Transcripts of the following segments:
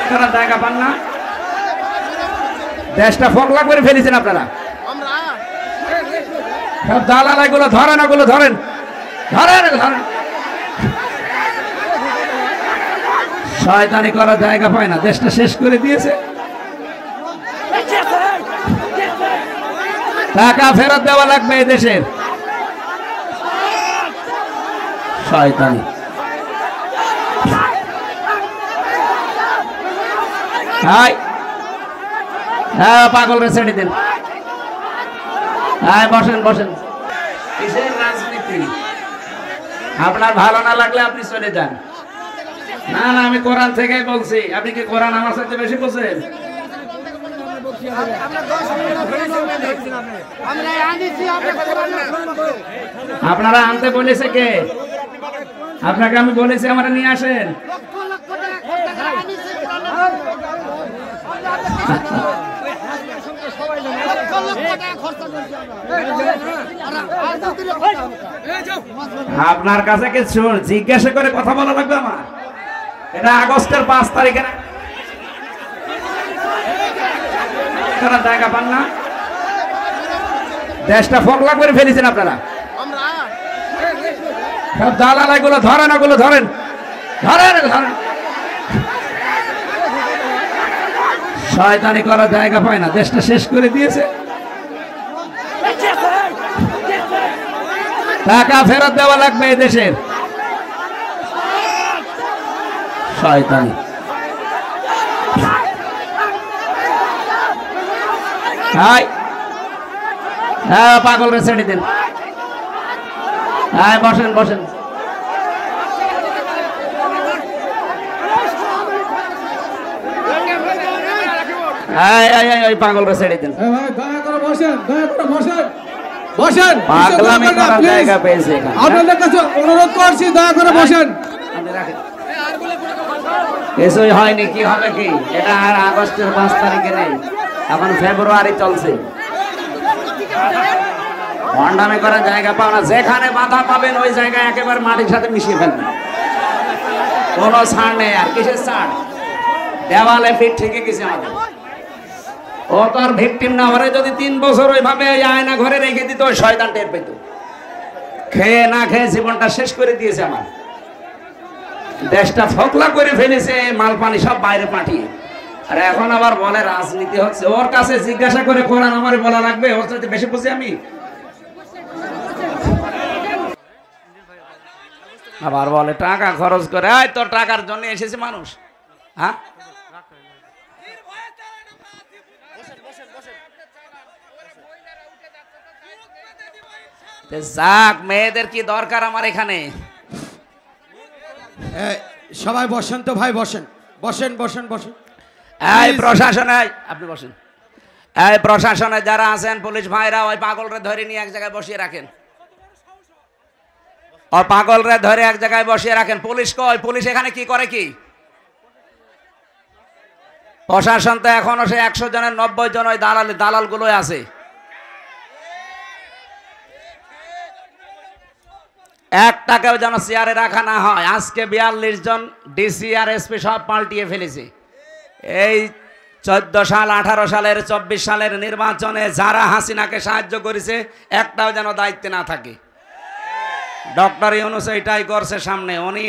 আপনারা জায়গা পান না, দেশটা ফোকলা করে ফেলেছেন আপনারা। সব দালাল এগুলো ধরেন, ওগুলো ধরেন, ধরেন ধরেন। শয়তানি করার জায়গা পায় না, দেশটা শেষ করে দিয়েছে। টাকা ফেরত দেওয়া লাগবে এই দেশের। শয়তানি হ্যাঁ, পাগল রে ছেড়ে দিন। হ্যাঁ, বসেন বসেন। কিসের রাজনীতি? আপনার ভালো না লাগলে আপনি চলে যান। না না, আমি কোরআন থেকেই বলছি। আপনি কি কোরআন আমার সাথে বেশি বলছেন? আপনারা আনতে বলেছে কে? আপনাকে আমি বলেছি আমরা নিয়ে আসেন। আপনার কাছে কিছু জিজ্ঞাসা করে কথা বলা লাগবে আমার? এটা আগস্টের 5 তারিখে জায়গা পান না, দেশটা ফোকলা করে ফেলেছেন আপনারা। সব দালাল এগুলো ধরেন, ওগুলো ধরেন, ধরেন ধরেন। শয়তানি করার জায়গা পায় না, দেশটা শেষ করে দিয়েছে। টাকা ফেরত দেওয়া লাগবে এই দেশের। শয়তানি হ্যাঁ, পাগল রে ছেড়ে দিন। হ্যাঁ, বসেন বসেন। ওই পাগল রে ছেড়ে দিন। পাগলামি করার জায়গা পেয়েছে। আপনাদের কাছে অনুরোধ করছি, দয়া করে বসেন। কিছুই হয়নি, কি হবে কি? এটা আর আগস্টের 5 তারিখে নেই, এখন ফেব্রুয়ারি চলছে। ভণ্ডামি করার জায়গা পাও না। যেখানে বাধা পাবেন ওই জায়গায় একেবারে মাটির সাথে মিশিয়ে ফেলবেন। কোনো ছাড় নেই। আর কিসের ছাড়? দেওয়ালে পিঠ ঠেকে গেছে আমাদের। ও তো আর ভিকটিম না। ওরে যদি 3 বছর ওইভাবে আয়না ঘরে রেখে দিত, ওই শয়তান টের পেত। খেয়ে না খেয়ে জীবনটা শেষ করে দিয়েছে আমার। দেশটা ফোকলা করে ফেলেছে, মাল পানি সব বাইরে পাঠিয়ে। আর এখন আবার বলে রাজনীতি হচ্ছে। ওর কাছে জিজ্ঞাসা করে কোরআন আমারে বলা লাগবে? ওর সাথে বেশি বুঝি আমি? আবার বলে টাকা খরচ করে। আয়, তোর টাকার জন্য এসেছে মানুষ। হ্যাঁ, যাক, মেয়েদের কি দরকার আমার এখানে? সবাই বসেন তো ভাই, বসেন বসেন বসেন বসেন। এই প্রশাসনে, আপনি বসেন। এই প্রশাসনে যারা আছেন, পুলিশ ভাইরা, ওই পাগলরে ধরে নিয়ে এক জায়গায় বসিয়ে রাখেন। ও পাগলরে ধরে এক জায়গায় বসিয়ে রাখেন। পুলিশ কই? পুলিশ এখানে কি করে? কি প্রশাসন তো এখনো সে 100 জনের 90 জন ওই দালাল গুলোই আছে। একটাকেও যেন চেয়ারে রাখা না হয়। আজকে 42 জন ডিসি আর এসপি সব পাল্টিয়ে ফেলেছে। এই 14 সাল, 18 সালের, 24 সালের নির্বাচনে যারা হাসিনাকে সাহায্য করেছে, একটাও যেন দায়িত্বে না থাকে। ডক্টর ইউনূস এটাই করছে সামনে। উনি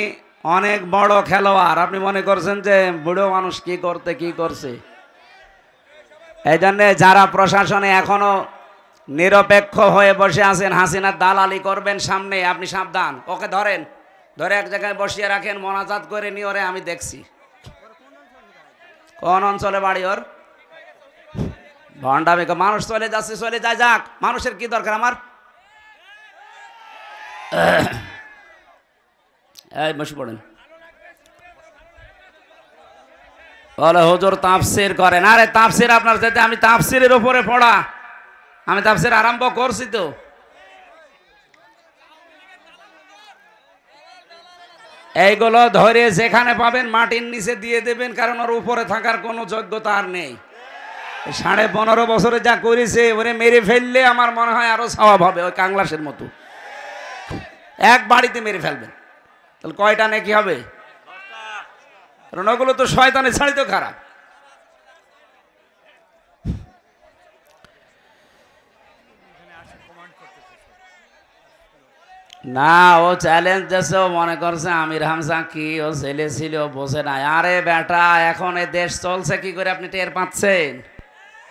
অনেক বড় খেলোয়াড়। আপনি মনে করছেন যে বুড়ো মানুষ কি করছে? এই জন্যে যারা প্রশাসনে এখনো নিরপেক্ষ হয়ে বসে আছেন, হাসিনার দালালি করবেন সামনে, আপনি সাবধান। ওকে ধরেন, ধরে এক জায়গায় বসিয়ে রাখেন, মোনাজাত করে নিয়ে। ওরে আমি দেখছি কোন অঞ্চলে বাড়ি ওর। ভণ্ডামি। মানুষ চলে যাচ্ছে, চলে যায়, যাক। মানুষের কি দরকার আমার? এই বসে পড়েন। বলে হুজুর তাফসীর করেন। আরে তাফসীর আপনার যেতে, আমি তাফসীরের উপরে পড়া, আমি তাফসীর আরম্ভ করছি তো। এইগুলো ধরে যেখানে পাবেন মাটির নিচে দিয়ে দেবেন, কারণ ওর উপরে থাকার কোনো যোগ্যতা আর নেই। 15.5 বছরে যা করেছে, ওরে মেরে ফেললে আমার মনে হয় আরো সওয়াব হবে। ওই কাংলাসের মতো এক বাড়িতে মেরে ফেলবেন, তাহলে কয়টা নেকি হবে? কারণ ওগুলো তো শয়তানে ছাড়িত খারাপ। না, ও চ্যালেঞ্জ দিয়েছে, ও মনে করছে আমির হামজা কি ও ছেলে ছিল, বোঝে না। আরে বেটা, এখন এই দেশ চলছে কি করে আপনি টের পাচ্ছেন?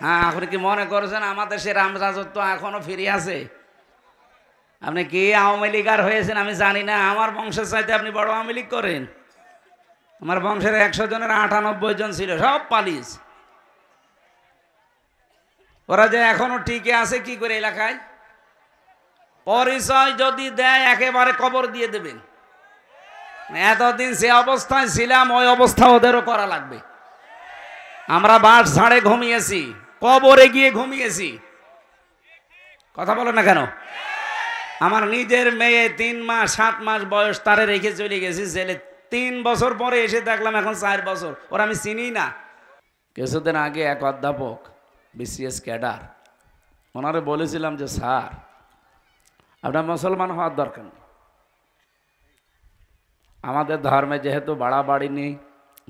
হ্যাঁ, আপনি কি মনে করছেন আমাদের সে রামরাজত্ব এখনো ফিরে আছে? আপনি কি আওয়ামী লীগার হয়েছেন আমি জানি না, আমার বংশের চাইতে আপনি বড় আওয়ামী লীগ করেন। আমার বংশের 100 জনের 98 জন ছিল, সব পালিস। ওরা যে এখনো টিকে আছে কি করে এলাকায়? পরিচয় যদি দেয় একেবারে কবর দিয়ে দেবেন। এতদিন যে অবস্থায় ছিলাম ওই অবস্থা ওদেরও করা লাগবে। আমরা বাস ঝাড়ে ঘুমিয়েছি, কবরে গিয়ে ঘুমিয়েছি। কথা বলো না কেন? আমার নিজের মেয়ে 3 মাস 7 মাস বয়স, তারে রেখে চলে গেছি জেলে। 3 বছর পরে এসে দেখলাম এখন 4 বছর, ওরা আমি চিনি না। কিছুদিন আগে এক অধ্যাপক বিসিএস ক্যাডার, ওনারে বলেছিলাম যে স্যার আপনার মুসলমান হওয়ার দরকার নেই, আমাদের ধর্মে যেহেতু বাড়াবাড়ি নেই,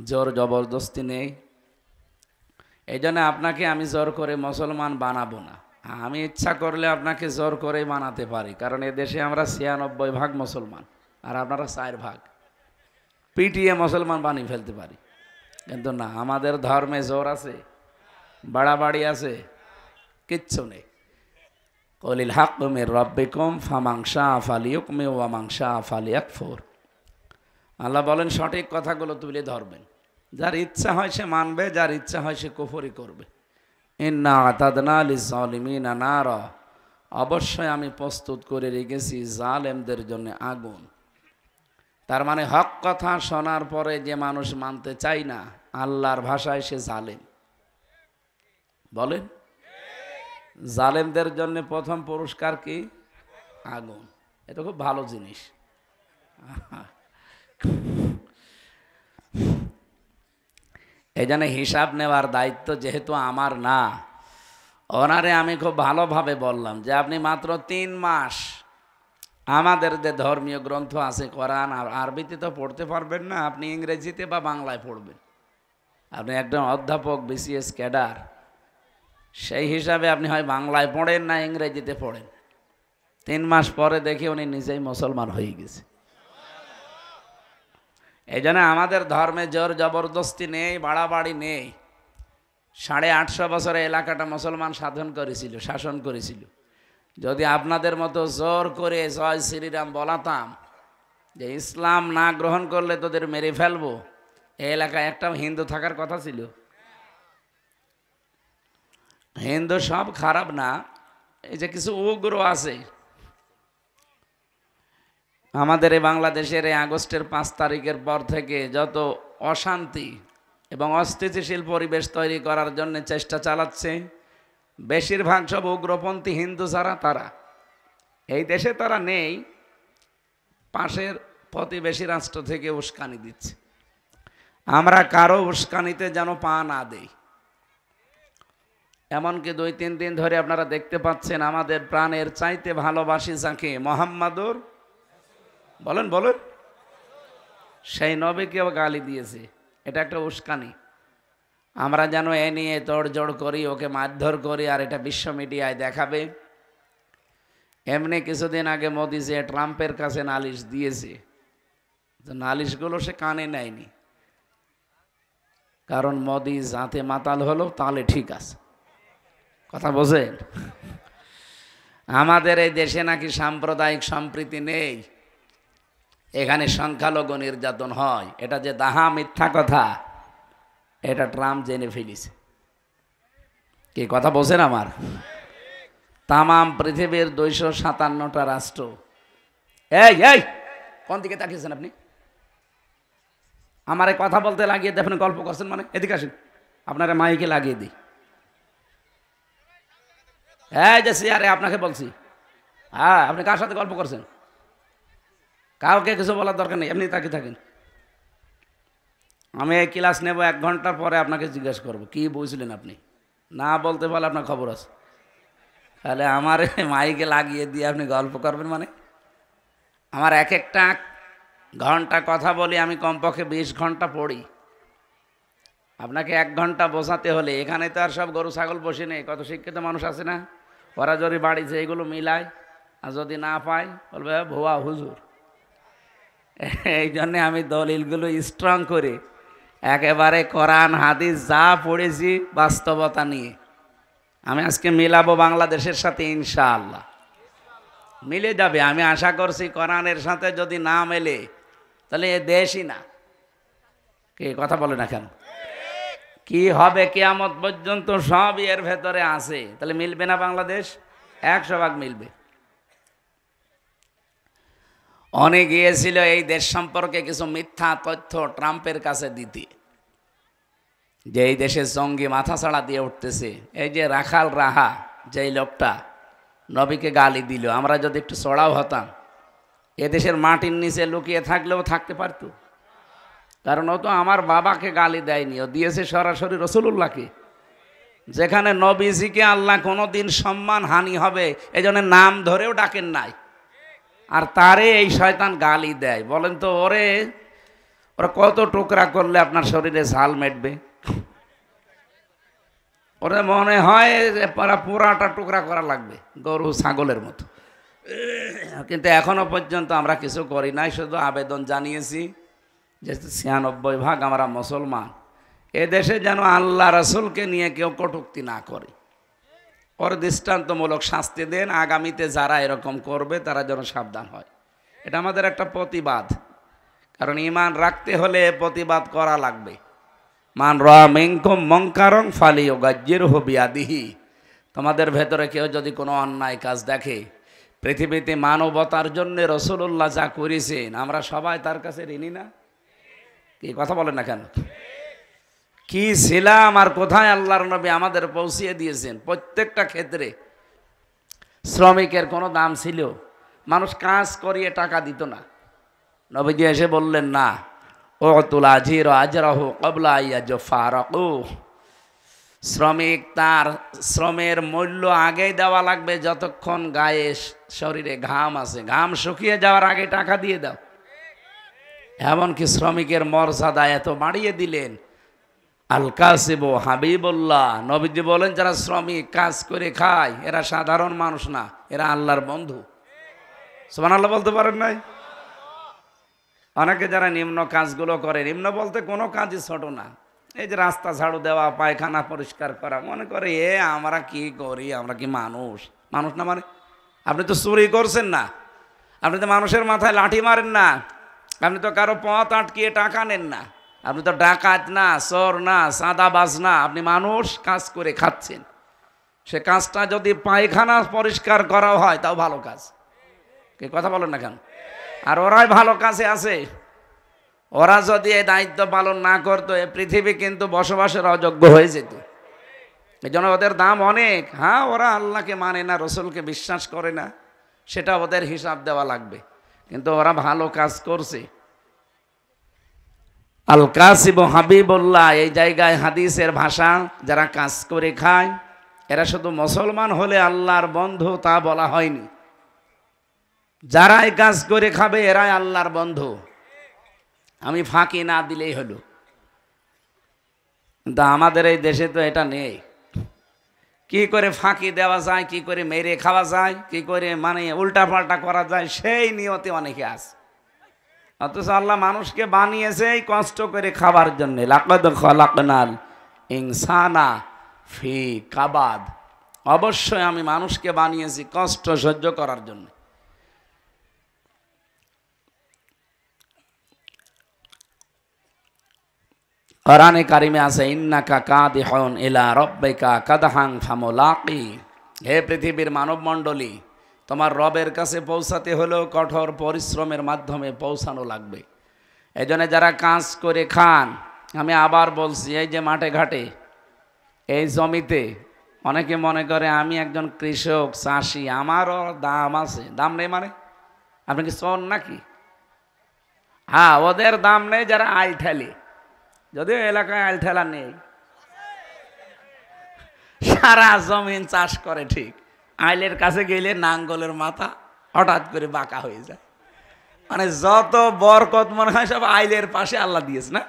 জোর জবরদস্তি নেই, এই জন্য আপনাকে আমি জোর করে মুসলমান বানাবো না। আমি ইচ্ছা করলে আপনাকে জোর করে বানাতে পারি, কারণ এ দেশে আমরা 96% মুসলমান আর আপনারা 4%। পিটিয়ে মুসলমান বানিয়ে ফেলতে পারি, কিন্তু না, আমাদের ধর্মে জোর আছে, বাড়াবাড়ি আছে, কিচ্ছু নেই। কলিল হাক্কু মির রাব্বিকুম ফামান শাআ ফালিয়ুমিন ওয়া মান শাআ ফালিয়াকফুর। আল্লাহ বলেন সঠিক কথাগুলো তুলে ধরবেন, যার ইচ্ছা হয় সে মানবে, যার ইচ্ছা হয় সে কুফরি করবে। ইন্না আতাদনা লিয-যালিমিনা নারা, অবশ্যই আমি প্রস্তুত করে রেখেছি জালেমদের জন্য আগুন। তার মানে হক কথা শোনার পরে যে মানুষ মানতে চায় না, আল্লাহর ভাষায় সে জালেম। বলেন, জালেমদের জন্য প্রথম পুরস্কার কি? আগুন। এটা খুব ভালো জিনিস। এই জন্য হিসাব নেওয়ার দায়িত্ব যেহেতু আমার না, ওনারে আমি খুব ভালোভাবে বললাম যে আপনি মাত্র 3 মাস আমাদের যে ধর্মীয় গ্রন্থ আছে কোরআন, আরবিতে তো পড়তে পারবেন না, আপনি ইংরেজিতে বা বাংলায় পড়বেন। আপনি একজন অধ্যাপক বিসিএস ক্যাডার, সেই হিসাবে আপনি হয় বাংলায় পড়েন না ইংরেজিতে পড়েন। 3 মাস পরে দেখে উনি নিজেই মুসলমান হয়ে গেছে। এই জন্য আমাদের ধর্মে জোর জবরদস্তি নেই, বাড়াবাড়ি নেই। 850 বছরে এলাকাটা মুসলমান শাসন করেছিল। যদি আপনাদের মতো জোর করে জয় শ্রীরাম বলাতাম, যে ইসলাম না গ্রহণ করলে তোদের মেরে ফেলবো, এই এলাকায় একটাও হিন্দু থাকার কথা ছিল? হিন্দু সব খারাপ না, এই যে কিছু উগ্র আছে। আমাদের এই বাংলাদেশের এই আগস্টের 5 তারিখের পর থেকে যত অশান্তি এবং অস্থিতিশীল পরিবেশ তৈরি করার জন্য চেষ্টা চালাচ্ছে, বেশিরভাগ সব উগ্রপন্থী হিন্দু যারা, তারা এই দেশে তারা নেই, পাশের প্রতিবেশী রাষ্ট্র থেকে উস্কানি দিচ্ছে। আমরা কারো উস্কানিতে যেন পা না দেই। এমনকি 2-3 দিন ধরে আপনারা দেখতে পাচ্ছেন আমাদের প্রাণের চাইতে ভালোবাসি যাকে, মোহাম্মদুর, বলেন বলেন, সেই নবীকেও গালি দিয়েছে। এটা একটা উস্কানি। আমরা যেন এ নিয়ে তোড়জোড় করি, ওকে মারধর করি, আর এটা বিশ্ব মিডিয়ায় দেখাবে। এমনি কিছুদিন আগে মোদি যে ট্রাম্পের কাছে নালিশ দিয়েছে, নালিশগুলো সে কানে নেয়নি, কারণ মোদি যাতে মাতাল হলো তাহলে ঠিক আছে। কথা বোঝেন? আমাদের এই দেশে নাকি সাম্প্রদায়িক সম্প্রীতি নেই, এখানে সংখ্যালঘু নির্যাতন হয়। এটা যে দাহা মিথ্যা কথা, এটা ট্রাম্প জেনে ফেলিছে। কি কথা বলছেন আমার? তামাম পৃথিবীর 257টা রাষ্ট্র, এই এই কোন দিকে তাকিয়েছেন আপনি? আমার এই কথা বলতে লাগিয়ে দেখেন গল্প করছেন, মানে এদিকে আসেন, আপনারা মাইকে লাগিয়ে দিই। এই যে সিয়ারে আপনাকে বলছি, হ্যাঁ, আপনি কার সাথে গল্প করছেন? কাউকে কিছু বলার দরকার নেই, এমনি তাকিয়ে থাকেন। আমি এই ক্লাস নেব 1 ঘন্টা পরে, আপনাকে জিজ্ঞেস করব কি বলছিলেন আপনি। না বলতে পারলে আপনার খবর আছে। তাহলে আমার মাইকে লাগিয়ে দিয়ে আপনি গল্প করবেন মানে? আমার এক একটা ঘন্টা কথা বলি, আমি কমপক্ষে 20 ঘন্টা পড়ি। আপনাকে 1 ঘন্টা বোঝাতে হলে, এখানে তো আর সব গরু ছাগল বসে নেই, কত শিক্ষিত মানুষ আছে না, ওরা যদি বাড়িতে এইগুলো মিলায় আর যদি না পায় বলবে ভুয়া হুজুর। এই জন্যে আমি দলিলগুলো স্ট্রং করে একেবারে কোরআন হাদিস যা পড়েছি বাস্তবতা নিয়ে আমি আজকে মিলাবো বাংলাদেশের সাথে, ইনশাআল্লাহ মিলে যাবে। আমি আশা করছি কোরআনের সাথে যদি না মেলে তাহলে এ দেশই না। কে কথা বলে না কেন? কি হবে কিয়ামত পর্যন্ত সব এর ভেতরে আছে, তাহলে মিলবে না বাংলাদেশ? 100% মিলবে। অনেক গিয়েছিল এই দেশ সম্পর্কে কিছু মিথ্যা তথ্য ট্রাম্পের কাছে দিতে, যে এই দেশে জঙ্গি মাথা ছাড়া দিয়ে উঠতেছে। এই যে রাখাল রাহা যেই লোকটা নবীকে গালি দিল, আমরা যদি একটু চড়াও হতাম এদেশের মাটির নিচে লুকিয়ে থাকলেও থাকতে পারতো, কারণ ও তো আমার বাবাকে গালি দেয়নি, ও দিয়েছে সরাসরি রাসূলুল্লাহকে। যেখানে নবীজিকে আল্লাহ কোনোদিন সম্মান হানি হবে এই জন্য নাম ধরেও ডাকেন নাই, আর তারে এই শয়তান গালি দেয়। বলেন তো ওরা কত টুকরা করলে আপনার শরীরে ঝাল মেটবে? ওরা মনে হয় পুরাটা টুকরা করা লাগবে, গরু ছাগলের মতো। কিন্তু এখনো পর্যন্ত আমরা কিছু করি নাই, শুধু আবেদন জানিয়েছি যে 96% আমরা মুসলমান, এদেশে যেন আল্লাহ রাসূলকে নিয়ে কেউ কটূক্তি না করে, ওর দৃষ্টান্তমূলক শাস্তি দেন। আগামীতে যারা এরকম করবে তারা যেন সাবধান হয়। এটা আমাদের একটা প্রতিবাদ, কারণ ঈমান রাখতে হলে প্রতিবাদ করা লাগবে। মান রাআ মিনকুম মুনকারান ফালিয়ুগায়্যিরহু বিয়াদিহি। তোমাদের ভেতরে কেউ যদি কোনো অন্যায় কাজ দেখে, পৃথিবীতে মানবতার জন্য রাসূলুল্লাহ যা করেছেন আমরা সবাই তার কাছে ঋণী না? কি কথা বলেন না কেন? কি ছিলাম আর কোথায় আল্লাহর নবী আমাদের পৌঁছিয়ে দিয়েছেন। প্রত্যেকটা ক্ষেত্রে শ্রমিকের কোনো দাম ছিল? মানুষ কাজ করিয়ে টাকা দিত না, নবীজি এসে বললেন না, উতুল আজির আজরাহু ক্বাবলা আইয়াজফারাকু। শ্রমিক তার শ্রমের মূল্য আগেই দেওয়া লাগবে, যতক্ষণ গায়ে শরীরে ঘাম আছে, ঘাম শুকিয়ে যাওয়ার আগে টাকা দিয়ে দাও। এমনকি শ্রমিকের মর্যাদা এত বাড়িয়ে দিলেন। আল কাসিবু হাবিবুল্লাহ, নবীজি বলেন যারা শ্রমিক কাজ করে খায় এরা সাধারণ মানুষ না, এরা আল্লাহর বন্ধু। সুবহানাল্লাহ বলতে পারেন নাই? অনেকে যারা নিম্ন কাজগুলো করে, নিম্ন বলতে কোনো কাজই ছোট না, এই যে রাস্তা ঝাড়ু দেওয়া, পায়খানা পরিষ্কার করা, মনে করে আমরা কি করি, আমরা কি মানুষ? মানুষ না মানে? আপনি তো চুরি করছেন না, আপনি তো মানুষের মাথায় লাঠি মারেন না, আপনি তো কারো পথ আটকিয়ে টাকা নেন না, আপনি তো ডাকাত না, চোর না, চাঁদাবাজ না, আপনি মানুষ কাজ করে খাচ্ছেন। সে কাজটা যদি পায়খানা পরিষ্কার করা হয় তাও ভালো কাজ। কে কথা বলেন না কেন? আর ওরাই ভালো কাজে আছে। ওরা যদি এই দায়িত্ব পালন না করতো এ পৃথিবী কিন্তু বসবাসের অযোগ্য হয়ে যেত। এই জন্য ওদের দাম অনেক। হ্যাঁ, ওরা আল্লাহকে মানে না, রসুলকে বিশ্বাস করে না, সেটা ওদের হিসাব দেওয়া লাগবে, কিন্তু ওরা ভালো কাজ করছে। আল কাসিবু হাবিবুল্লাহ, এই জায়গায় হাদিসের ভাষা যারা কাজ করে খায় এরা শুধু মুসলমান হলে আল্লাহর বন্ধু তা বলা হয়নি, যারাই কাজ করে খাবে এরাই আল্লাহর বন্ধু। আমি ফাঁকি না দিলেই হলো, কিন্তু আমাদের এই দেশে তো এটা নেই। কি করে ফাঁকি দেওয়া যায়, কি করে মেরে খাওয়া যায়, কি করে মানে উল্টাপাল্টা করা যায়, সেই নিয়তে অনেকে আছে। অথচ আল্লাহ মানুষকে বানিয়েছে এই কষ্ট করে খাবার জন্য। লাকাদ খালাকনাল ইনসানা ফি কাবাদ, অবশ্যই আমি মানুষকে বানিয়েছি কষ্ট সহ্য করার জন্য। কোরআনে কারিমে আছে ইন্নাকা কাদিহুন ইলা রাব্বিকা কাদহান ফামুলাকি। হে পৃথিবীর মানব মণ্ডলী, তোমার রবের কাছে পৌঁছাতে হলেও কঠোর পরিশ্রমের মাধ্যমে পৌঁছানো লাগবে। এই জন্য যারা কাজ করে খান, আমি আবার বলছি, এই যে মাঠে ঘাটে এই জমিতে অনেকে মনে করে আমি একজন কৃষক চাষি, আমারও দাম আছে। দাম নেই মানে আপনি কি চোর নাকি? হ্যাঁ, ওদের দাম নেই যারা আইল ঠেলে, যদিও এলাকায় আইল ঠেলা নেই, সারা জমিন চাষ করে ঠিক, আইলের কাছে গেলে নাঙ্গলের মাথা হঠাৎ করে বাঁকা হয়ে যায়। মানে যত বরকত মনে হয় সব আইলের পাশে আল্লাহ দিয়েছে না।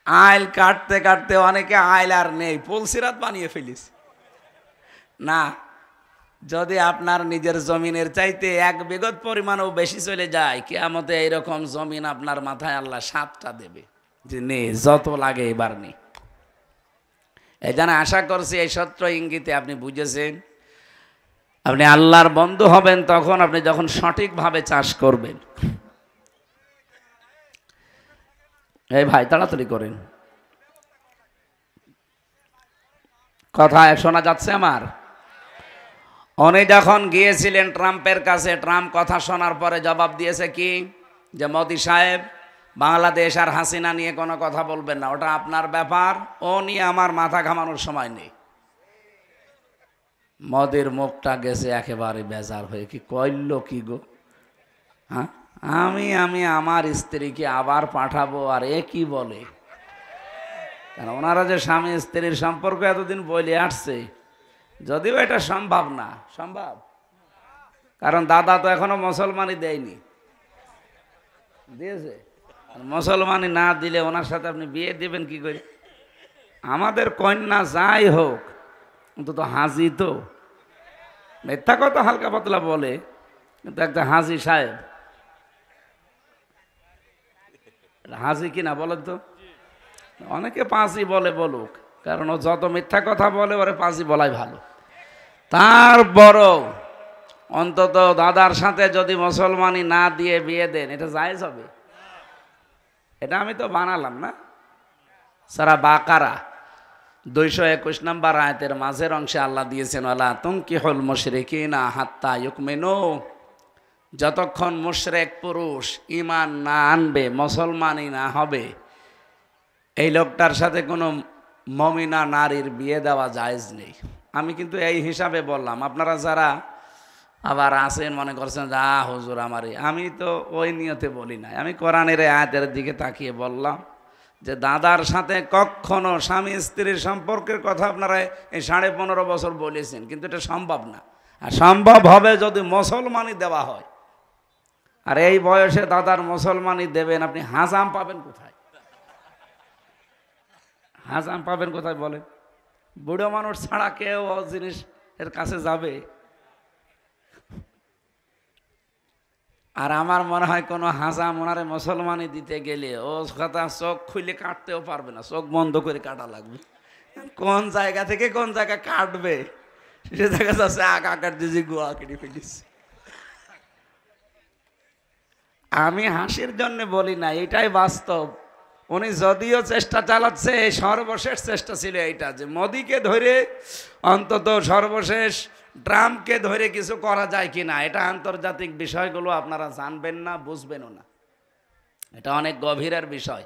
আইল কাটতে কাটতে অনেকে আইল আর নেই, পুলসিরাত বানিয়ে ফেলিস। না, যদি আপনার নিজের জমিনের চাইতে 1 বিঘত পরিমাণও বেশি চলে যায়, কিয়ামতে এইরকম জমিন আপনার মাথায় আল্লাহ 7টা দেবে যে নে, যত লাগে এবার নে। এই জন্য আশা করছি এই সত্য ইঙ্গিতে আপনি বুঝেছেন। আপনি আল্লাহর বন্ধু হবেন তখন আপনি যখন সঠিকভাবে চাষ করবেন। এই ভাই তাড়াতাড়ি করেন, কথা শোনা যাচ্ছে আমার? উনি যখন গিয়েছিলেন ট্রাম্পের কাছে, ট্রাম্প কথা শোনার পরে জবাব দিয়েছে কি, যে মোদি সাহেব বাংলাদেশ আর হাসিনা নিয়ে কোনো কথা বলবেন না, ওটা আপনার ব্যাপার, ও নিয়ে আমার মাথা ঘামানোর সময় নেই। মোদির মুখটা গেছে একেবারে বেজার হয়ে, কি কইল কি গো, হ্যাঁ আমি আমার স্ত্রীকে আবার পাঠাবো, আর এ কি বলে? কারণ ওনারা যে স্বামী স্ত্রীর সম্পর্ক এতদিন বলে আসছে, যদিও এটা সম্ভব না, সম্ভব, কারণ দাদা তো এখনো মুসলমানই দেয়নি, দিয়েছে? মুসলমানই না দিলে ওনার সাথে আপনি বিয়ে দিবেন কি করে? আমাদের কন্যা যাই হোক অন্তত হাজি, তো মিথ্যা কথা হালকা পাতলা বলে, কিন্তু একটা হাজি সাহেব, হাজি কিনা বলেন তো? অনেকে পাঁচই বলে, বলুক, কারণ ও যত মিথ্যা কথা বলে ওরে পাঁচই বলাই ভালো। তারপরও অন্তত দাদার সাথে যদি মুসলমানি না দিয়ে বিয়ে দেন, এটা জায়েজ হবে? এটা আমি তো বানালাম না, সারা বাকারা 221 নম্বর আয়াতের মাঝের অংশে আল্লাহ দিয়েছেন, ওয়ালা তুনকিহুল মুশরিকিনা হাত্তা ইউমিনু, যতক্ষণ মুশরিক পুরুষ ঈমান না আনবে, মুসলমানই না হবে, এই লোকটার সাথে কোনো মুমিনা নারীর বিয়ে দেওয়া জায়েজ নেই। আমি কিন্তু এই হিসাবে বললাম, আপনারা যারা আবার আছেন মনে করছেন যা হুজুর আমারই, আমি তো ওই নিয়তে বলি না, আমি কোরআনের আয়াতের দিকে তাকিয়ে বললাম যে দাদার সাথে কখনো স্বামী স্ত্রীর সম্পর্কের কথা আপনারা এই 15.5 বছর বলেছেন, কিন্তু এটা সম্ভব না। আর সম্ভব হবে যদি মুসলমানই দেওয়া হয়, আর এই বয়সে দাদার মুসলমানই দেবেন, আপনি হাজাম পাবেন কোথায়? হাজাম পাবেন কোথায় বলেন? বুড়ো মানুষ ছাড়া কেউ জিনিস এর কাছে যাবে? আর আমার মনে হয় কোনো হাজাম ওনারে মুসলমানই দিতে গেলে ও কথা চোখ খুলে কাটতেও পারবে না, চোখ বন্ধ করে কাটা লাগবে। কোন জায়গা থেকে কোন জায়গা কাটবে সে দেখা যাচ্ছে আকার দিয়েছি, গোয়া কেটে ফেলিস। আমি হাসির জন্য বলি না, এটাই বাস্তব। উনি যদিও চেষ্টা চালাচ্ছে, সর্বশেষ চেষ্টা ছিল এইটা যে মোদিকে ধরে অন্তত সর্বশেষ ট্রাম্পকে ধরে কিছু করা যায় কিনা। এটা আন্তর্জাতিক বিষয়গুলো আপনারা জানবেন না, বুঝবেনও না, এটা অনেক গভীরের বিষয়।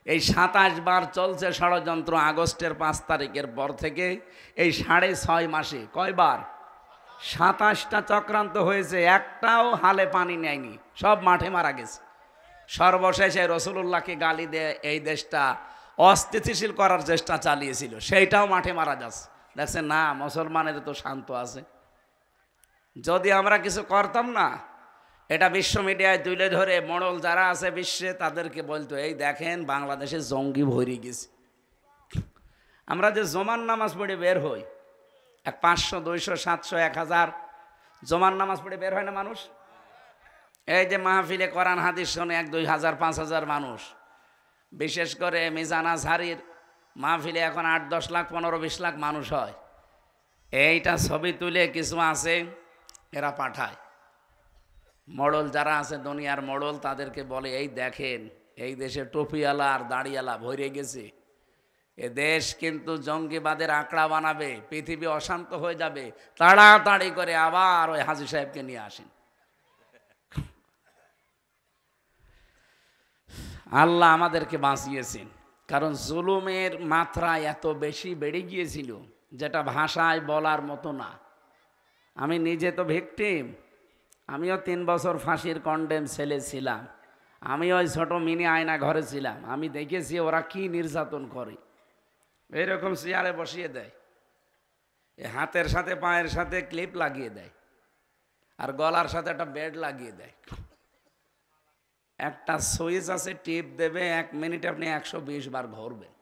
এই 27 বার চলছে ষড়যন্ত্র, আগস্টের 5 তারিখের পর থেকে এই 6.5 মাসে কয়বার 27টা চক্রান্ত হয়েছে, একটাও হালে পানি নেয়নি, সব মাঠে মারা গেছে। সর্বশেষে রসুলুল্লাহকে গালি দিয়ে এই দেশটা অস্থিতিশীল করার চেষ্টা চালিয়েছিল, সেইটাও মাঠে মারা যাচ্ছে। দেখছেন না, মুসলমানের তো শান্ত আছে। যদি আমরা কিছু করতাম না, এটা বিশ্ব মিডিয়ায় তুলে ধরে মোড়ল যারা আছে বিশ্বে তাদেরকে বলতো, এই দেখেন বাংলাদেশে জঙ্গি ভরে গেছে। আমরা যে জমান নামাজ পড়ে বের হই, 500 200 700 1000 জমান নামাজ পড়ে বের হয় না মানুষ? এই যে মাহফিলে কোরআন হাদিস শোনে 1-2 হাজার 5 হাজার মানুষ, বিশেষ করে মিজান আজহারির মাহফিলে এখন 8-10 লাখ 15-20 লাখ মানুষ হয়। এইটা ছবি তুলে কিছু আছে এরা পাঠায়, মোড়ল যারা আছে দুনিয়ার মোড়ল, তাদেরকে বলে, এই দেখেন এই দেশে টুপিওয়ালা আর দাড়িওয়ালা ভরে গেছে, এ দেশ কিন্তু জঙ্গিবাদের আঁকড়া বানাবে, পৃথিবী অশান্ত হয়ে যাবে, তাড়াতাড়ি করে আবার ওই হাজী সাহেবকে নিয়ে আসেন। আল্লাহ আমাদেরকে বাঁচিয়েছেন, কারণ জুলুমের মাত্রা এত বেশি বেড়ে গিয়েছিল যেটা ভাষায় বলার মতো না। আমি নিজে তো ভিকটিম, আমিও 3 বছর ফাঁসির কন্ডেম ছেলে ছিলাম, আমি ওই ছোট মিনি আয়না ঘরে ছিলাম, আমি দেখেছি ওরা কি নির্যাতন করে। এইরকম চেয়ারে বসিয়ে দেয়, এ হাতের সাথে পায়ের সাথে ক্লিপ লাগিয়ে দেয়, আর গলার সাথে একটা বেড লাগিয়ে দেয়, একটা সুইচ আছে, টিপ দেবে, 1 মিনিটে আপনি 120 বার ঘুরবেন।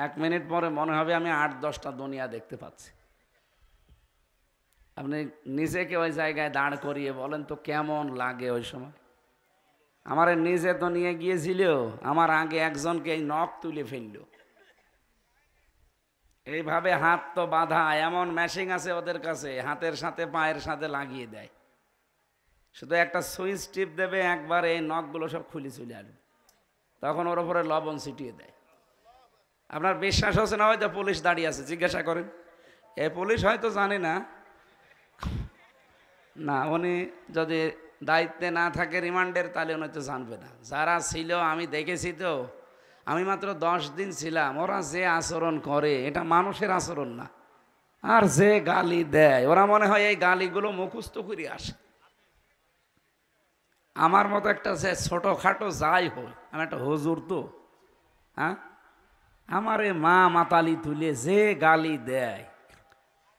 1 মিনিট পরে মনে হবে আমি 8-10টা দুনিয়া দেখতে পাচ্ছি। আপনি নিজেকে ওই জায়গায় দাঁড় করিয়ে বলেন তো কেমন লাগে ওই সময়। আমার নিজে তো নিয়ে গিয়েছিল, আমার আগে একজনকে এই নখ তুলে ফেলল। এইভাবে হাত তো বাঁধা, এমন মেশিন আছে ওদের কাছে, হাতের সাথে পায়ের সাথে লাগিয়ে দেয়। শুধু একটা সুইচ টিপ দেবে, একবার এই নখগুলো সব খুলে চলে আসবে। তখন ওর উপরে লবণ ছিটিয়ে দেয়। আপনার বিশ্বাস হচ্ছে না, হয়তো পুলিশ দাঁড়িয়ে আছে, জিজ্ঞাসা করেন। এ পুলিশ হয়তো জানে না, না উনি যদি দায়িত্বে না থাকে রিমান্ডের, তাহলে উনি তো জানবে না। যারা ছিল আমি দেখেছি তো, আমি মাত্র 10 দিন ছিলাম। ওরা যে আচরণ করে এটা মানুষের আচরণ না। আর যে গালি দেয়, ওরা মনে হয় এই গালিগুলো মুখস্থ করে আসে। আমার মতো একটা যে ছোটোখাটো যাই হোক, আমি একটা হুজুর তো, হ্যাঁ, আমারে মা মাতালি তুলে যে গালি দেয়,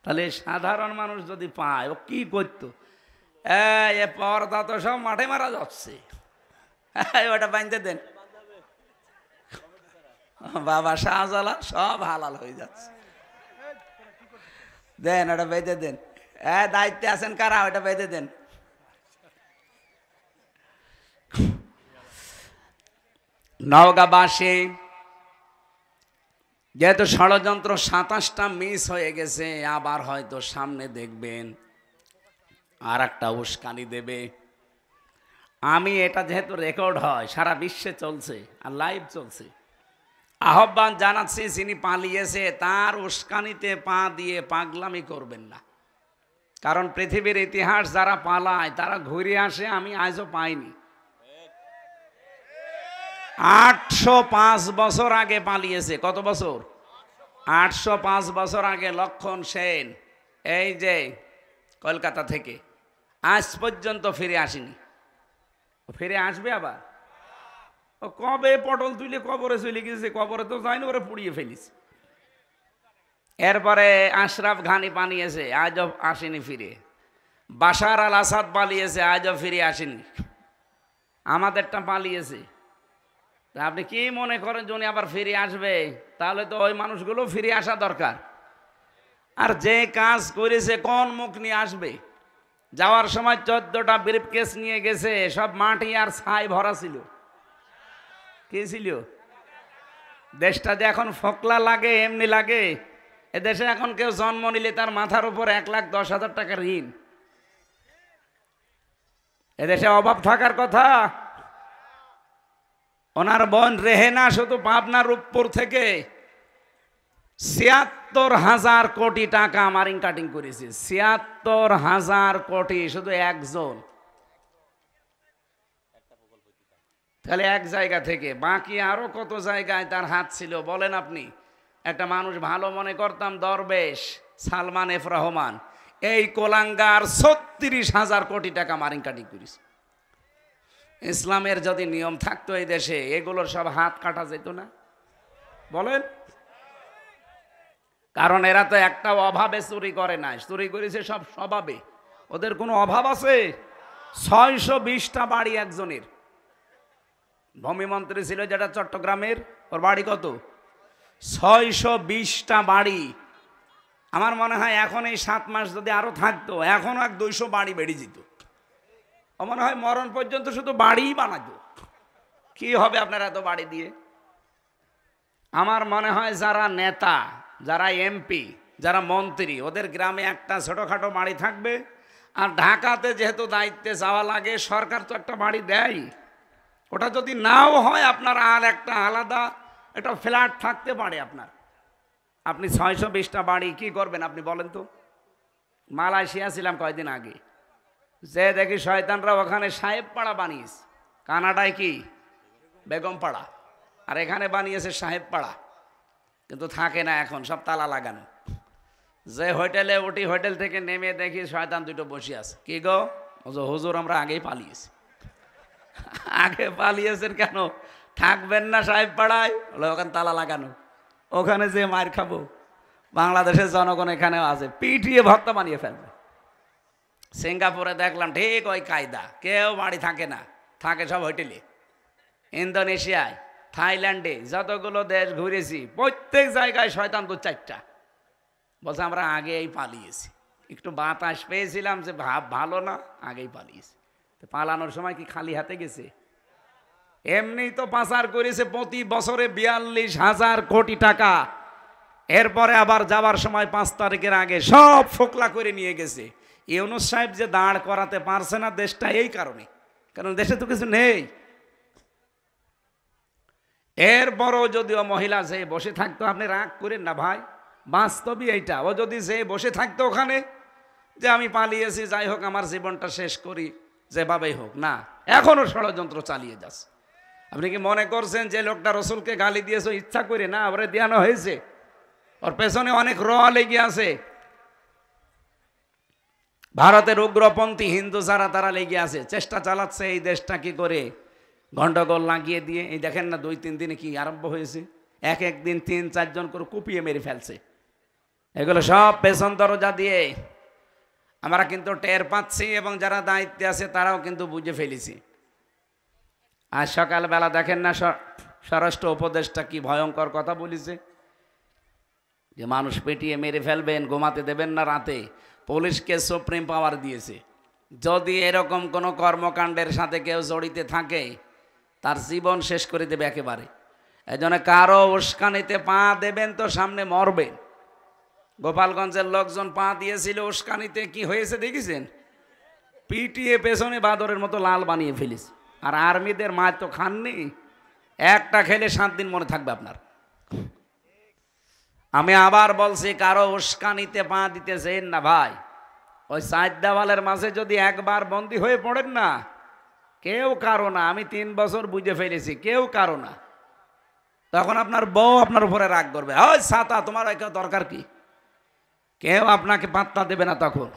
তাহলে সাধারণ মানুষ যদি পায় ও কি করতো? এ পর্দা তো সব মাঠে মারা যাচ্ছে, ওটা বাঁধতে দেন। বাবা শাহজালাল সব হালাল হয়ে যাচ্ছে, দেন ওটা বেঁধে দেন। দায়িত্বে আছেন কারা, ওটা বেঁধে দেন। নওগাঁবাসী যেহেতু ষড়যন্ত্র 27টা মিস হয়ে গেছে, আবার হয়তো সামনে দেখবেন আর একটা উস্কানি দেবে। আমি এটা যেহেতু রেকর্ড হয়, সারা বিশ্বে চলছে আর লাইভ চলছে, আহ্বান জানাচ্ছি যিনি পালিয়েছে তার উস্কানিতে পা দিয়ে পাগলামি করবেন না। কারণ পৃথিবীর ইতিহাস যারা পালায় তারা ঘুরে আসে, আমি আজও পাইনি। 805 বছর আগে পালিয়েছে। কত বছর? 805 বছর আগে লক্ষণ সেন এই যে কলকাতা থেকে আজ পর্যন্ত ফিরে আসেনি। ফিরে আসবে আবার? ও কবে পটল তুলে কবরে চলে গেছে, কবরে তো যায়নি, ওরা পুড়িয়ে ফেলিস। এরপরে আশরাফ ঘানি পালিয়েছে, আজও আসেনি ফিরে। বাশার আল আসাদ পালিয়েছে, আজও ফিরে আসেনি। আমাদেরটা পালিয়েছে। তা আপনি কি মনে করেন যে উনি আবার ফিরে আসবে? তাহলে তো ওই মানুষগুলো ফিরে আসা দরকার। আর যে কাজ করেছে কোন মুখ নিয়ে আসবে? যাওয়ার সময় 14টা ব্রিফকেস নিয়ে গেছে, সব মাটি আর ছাই ভরা ছিল। কি ছিল? দেশটা যে এখন ফোকলা লাগে, এমনি লাগে। এদেশে এখন কেউ জন্ম নিলে তার মাথার উপর 1,10,000 টাকা ঋণ। এদেশে অভাব থাকার কথা। ওনার বোন রেহেনা শুধু পাবনা রূপপুর থেকে ৭৬,০০০ কোটি টাকা মারিং কাটিং করেছে। ৭৬,০০০ কোটি শুধু একজন, তাহলে এক জায়গা থেকে। বাকি আরো কত জায়গায় তার হাত ছিল বলেন আপনি? একটা মানুষ ভালো মনে করতাম, দরবেশ সালমান এফ রহমান, এই কোলাঙ্গার ৩৬,০০০ কোটি টাকা মারিং কাটিং করেছে। ইসলামের যদি নিয়ম থাকতো এই দেশে, এগুলোর সব হাত কাটা যেত না? বলেন। কারণ এরা তো একটা অভাবে চুরি করে নাই, চুরি করেছে সব স্বভাবে। ওদের কোনো অভাব আছে? ৬২০টা বাড়ি একজনের। ভূমিমন্ত্রী ছিল যেটা চট্টগ্রামের, ওর বাড়ি কত? ৬২০টা বাড়ি। আমার মনে হয় এখন এই 7 মাস যদি আরো থাকতো, এখন এক 200 বাড়ি বেড়ে যেত। মনে হয় মরণ পর্যন্ত শুধু বাড়িই বানাতো। কি হবে আপনার এত বাড়ি দিয়ে? আমার মনে হয় যারা নেতা, যারা এমপি, যারা মন্ত্রী, ওদের গ্রামে একটা ছোটখাটো বাড়ি থাকবে। আর ঢাকাতে যেহেতু দায়িত্বে যাওয়া লাগে, সরকার তো একটা বাড়ি দেয়। ওটা যদি নাও হয়, আপনার আর একটা আলাদা একটা ফ্ল্যাট থাকতে পারে আপনার। আপনি ৬২০টা বাড়ি কি করবেন আপনি বলেন তো? মালয়েশিয়া ছিলাম কয়দিন আগে, যে দেখি শয়তানরা ওখানে সাহেব পাড়া বানিয়েছে। কানাডায় কি বেগম পাড়া, আর এখানে বানিয়েছে সাহেব পাড়া। কিন্তু থাকে না এখন, সব তালা লাগানো। যে হোটেলে উঠি, হোটেল থেকে নেমে দেখি শয়তান দুটো বসে আছে। কি গো? হুজুর আমরা আগেই পালিয়েছি। আগে পালিয়েছেন কেন? থাকবেন না সাহেব পাড়ায়? ওখানে তালা লাগানো, ওখানে যে মার খাবো। বাংলাদেশের জনগণ এখানেও আছে, পিটিয়ে ভর্তা বানিয়ে ফেলবে। সিঙ্গাপুরে দেখলাম ঠিক ওই কায়দা, কেউ বাড়ি থাকে না, থাকে সব হোটেলে। ইন্দোনেশিয়ায়, থাইল্যান্ডে যতগুলো দেশ ঘুরেছি প্রত্যেক জায়গায় শয়তান তো 4টা। বলছে আমরা আগেই পালিয়েছি, একটু বাতাস পেয়েছিলাম যে ভালো না, আগেই পালিয়েছি। তো পালানোর সময় কি খালি হাতে গেছে? এমনি তো পাচার করেছে প্রতি বছরে 42,000 কোটি টাকা। এরপরে আবার যাওয়ার সময় 5 তারিখের আগে সব ফোকলা করে নিয়ে গেছে। ইউনূস সাহেব যে দাঁড় করাতে পারছে না দেশটা এই কারণে, কারণ দেশে তো কিছু নেই। এরপরও যদিও মহিলা যে বসে থাকতো, আপনি রাগ করেন না ভাই, বাস্তবই এইটা। ও যদি যে বসে থাকতো ওখানে যে আমি পালিয়েছি, যাই হোক আমার জীবনটা শেষ করি যেভাবেই হোক, না, এখনো ষড়যন্ত্র চালিয়ে যাচ্ছে। আপনি কি মনে করছেন যে লোকটা রসুলকে গালি দিয়েছে ইচ্ছা করে? না, ওরে দেওয়ানো হয়েছে। ওর পেছনে অনেক র লেগে আছে। ভারতের উগ্রপন্থী হিন্দু যারা, তারা লেগে আছে, চেষ্টা চালাচ্ছে এই দেশটা কি করে গন্ডগোল লাগিয়ে দিয়ে। এই দেখেন না 2-3 দিনে কি আরম্ভ হয়েছে, এক একদিন 3-4 জন করে কুপিয়ে মেরে ফেলছে। এগুলো সব পেছন দরজা দিয়ে আমরা কিন্তু টের পাচ্ছি, এবং যারা দায়িত্বে আছে তারাও কিন্তু বুঝে ফেলেছি। আজ সকালবেলা দেখেন না স্বরাষ্ট্র উপদেষ্টা কি ভয়ঙ্কর কথা বলেছে, যে মানুষ পেটিয়ে মেরে ফেলবেন, ঘুমাতে দেবেন না রাতে। পুলিশকে সুপ্রিম পাওয়ার দিয়েছে, যদি এরকম কোনো কর্মকাণ্ডের সাথে কেউ জড়িত থাকে তার জীবন শেষ করে দেবে একেবারে। এই জন্য কারো উস্কানিতে পা দেবেন তো সামনে মরবেন। গোপালগঞ্জের লোকজন পা দিয়েছিল উস্কানিতে, কি হয়েছে দেখেছেন? পিটিয়ে পেছনে বাদরের মতো লাল বানিয়ে ফেলিস। আর আর্মিদের মাছ তো খাননি, একটা খেলে 7 দিন মনে থাকবে আপনার। আমি আবার বলছি, কারো উস্কানিতে পা দিতেছেন না ভাই। ওই 4 দেওয়ালের মাঝে যদি একবার বন্দী হয়ে পড়েন না, কেউ কারো না। আমি 3 বছর বুঝে ফেলেছি, কেউ কারো না। তখন আপনার বউ আপনার উপরে রাগ করবে, ওই ছাতা তোমার কেউ দরকার কি? কেউ আপনাকে পাত্তা দেবে না। তখন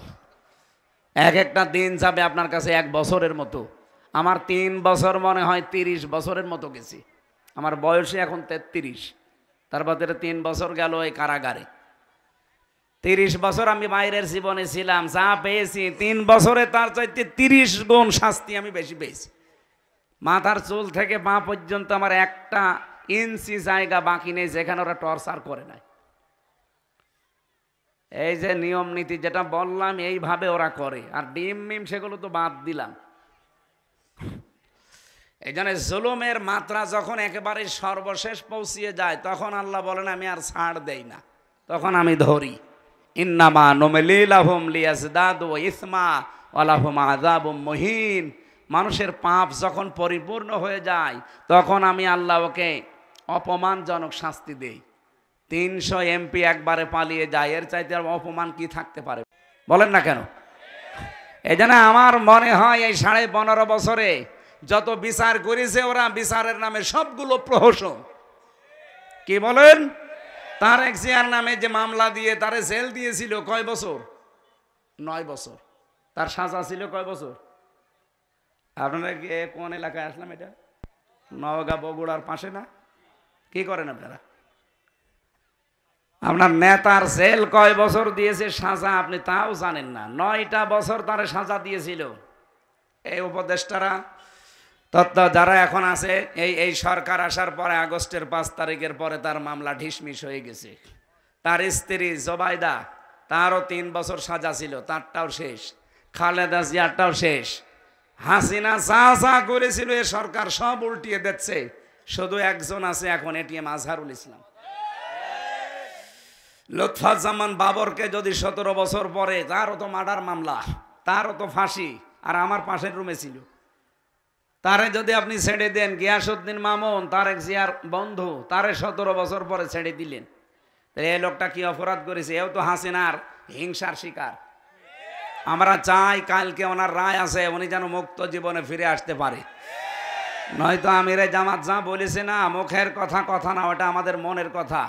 এক একটা দিন যাবে আপনার কাছে 1 বছরের মতো। আমার 3 বছর মনে হয় 30 বছরের মতো গেছি। আমার বয়সে এখন 33, তার ভিতরে 3 বছর গেল এই কারাগারে। 30 বছর আমি বাইরের জীবনে ছিলাম, যা পেয়েছি 3 বছরে তার চাইতে 30 গুণ শাস্তি আমি বেশি পেয়েছি। মাথার চুল থেকে পা পর্যন্ত আমার একটা ইঞ্চি জায়গা বাকি নেই যেখানে ওরা টর্চার করে নাই। এই যে নিয়ম নীতি যেটা বললাম, এইভাবে ওরা করে। আর ডিম মিম সেগুলো তো বাদ দিলাম। এই জন্য জুলুমের মাত্রা যখন একেবারে সর্বশেষ পৌঁছিয়ে যায়, তখন আল্লাহ বলেন আমি আর ছাড় দেই না, তখন আমি ধরি। ইন্নামা নুমলি লাহুম লিয়াজদাদু ইসমা ওয়া লাহুম আযাবুম মুহিন। মানুষের পাপ যখন পরিপূর্ণ হয়ে যায়, তখন আমি আল্লাহ ওকে অপমানজনক শাস্তি দেই। 300 এমপি একবারে পালিয়ে যায়, এর চাইতে আর অপমান কি থাকতে পারে? বলেন না কেন? এই জন্য আমার মনে হয় এই 15.5 বছরে যত বিচার করেছে ওরা, বিচারের নামে সবগুলো প্রহসন। কি বলেন? তারেক জিয়ার নামে যে মামলা দিয়ে তারে জেল দিয়েছিল কয় বছর? 9 বছর। তার সাজা ছিল কয় বছর? আপনারা কি কোন এলাকায় আসলাম? এটা নওগাঁ বগুড়ার পাশে না? কি করেন আপনারা? আপনার নেতার জেল কয় বছর দিয়েছে সাজা আপনি তাও জানেন না। 9টা বছর তারে সাজা দিয়েছিল এই উপদেষ্টারা। তত্ত্ব যারা এখন আছে, এই সরকার আসার পরে আগস্টের 5 তারিখের পরে তার মামলা ঢিসমিস হয়ে গেছে। তার স্ত্রী জোবাইদা, তারও 3 বছর সাজা ছিল, তারটাও শেষ। খালেদা জিয়ারটাও শেষ। হাসিনা যা যা করেছিল এ সরকার সব উল্টিয়ে দিচ্ছে। শুধু একজন আছে এখন, এটিএম আজহারুল ইসলাম। লুৎফুজ্জামান বাবরকে যদি 17 বছর পরে, তারও তো মার্ডার মামলা, তারও তো ফাঁসি, আর আমার পাশের রুমে ছিল। তারে যদি আপনি ছেড়ে দেন, গিয়াসউদ্দিন মামুন তারেক জিয়ার বন্ধু, তারে 17 বছর পরে ছেড়ে দিলেন, তাহলে এই লোকটা কি অপরাধ করেছে? এও তো হাসিনার হিংসার শিকার। আমরা চাই কালকে ওনার রায় আছে, উনি যেন মুক্ত জীবনে ফিরে আসতে পারে। নয়তো আমিরে জামাত যা বলেছে না, মুখের কথা কথা না, ওটা আমাদের মনের কথা।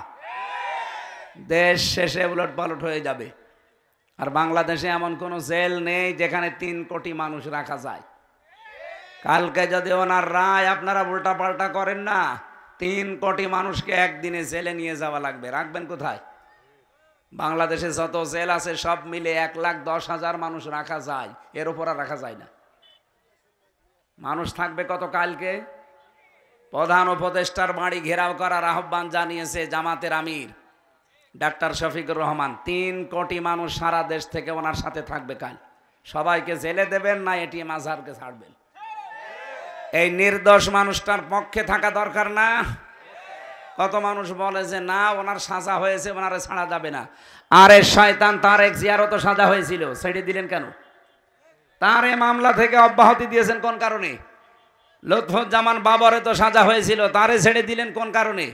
দেশ শেষে উলট পালট হয়ে যাবে। আর বাংলাদেশে এমন কোনো জেল নেই যেখানে 3 কোটি মানুষ রাখা যায়। কালকে যদি ওনার রায় আপনারা উল্টা পাল্টা করেন না, 3 কোটি মানুষকে একদিনে জেলে নিয়ে যাওয়া লাগবে। রাখবেন কোথায়? বাংলাদেশে যত জেল আছে সব মিলে 1,10,000 মানুষ রাখা যায়, এর উপর আর রাখা যায় না। মানুষ থাকবে কত কালকে? প্রধান উপদেষ্টার বাড়ি ঘেরাও করার আহ্বান জানিয়েছে জামাতের আমির ডাক্তার শফিকুর রহমান। 3 কোটি মানুষ সারা দেশ থেকে ওনার সাথে থাকবে কাল। সবাইকে জেলে দেবেন না এটিএম আজহারকে ছাড়বেন? এই নির্দোষ মানুষটার পক্ষে থাকা দরকার না? কত মানুষ বলে যে না ওনার সাজা হয়েছে, ওনারে ছাড়া যাবে না। আরে শয়তান, তারেক জিয়ারও তো সাজা হয়েছিল, ছেড়ে দিলেন কেন? তার এই মামলা থেকে অব্যাহতি দিয়েছেন কোন কারণে? লুৎফুজ্জামান বাবরে তো সাজা হয়েছিল, তারে ছেড়ে দিলেন কোন কারণে?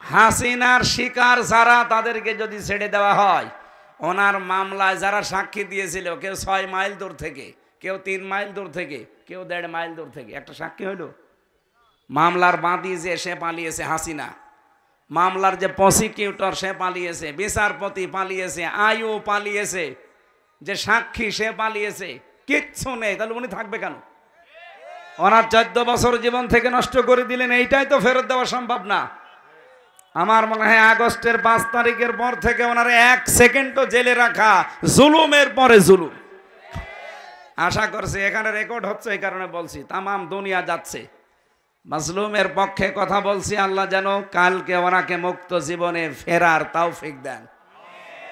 হাসিনার শিকার যারা, তাদেরকে যদি ছেড়ে দেওয়া হয়, ওনার মামলায় যারা সাক্ষী দিয়েছিল, কেউ 6 মাইল দূর থেকে, কেউ 3 মাইল দূর থেকে, কেউ 1.5 মাইল দূর থেকে, একটা সাক্ষী হইল? মামলার বাদী যে সে পালিয়েছে হাসিনা, মামলার যে প্রসিকিউটর সে পালিয়েছে, বিচারপতি পালিয়েছে, আইও পালিয়েছে, যে সাক্ষী সে পালিয়েছে, কিচ্ছু নেই, তাহলে উনি থাকবে কেন? ওনার 14 বছর জীবন থেকে নষ্ট করে দিলেন, এইটাই তো ফেরত দেওয়া সম্ভব না। আমার মনে হয় আগস্টের 5 তারিখের পর থেকে ওনার 1 সেকেন্ডও জেলে রাখা জুলুমের পরে জুলুম। আশা করছি এখানে রেকর্ড হচ্ছে, এই কারণে বলছি, তামাম দুনিয়া যাচ্ছে। মাজলুমের পক্ষে কথা বলছি, আল্লাহ যেন কালকে ওনাকে মুক্ত জীবনে ফেরার তৌফিক দেন।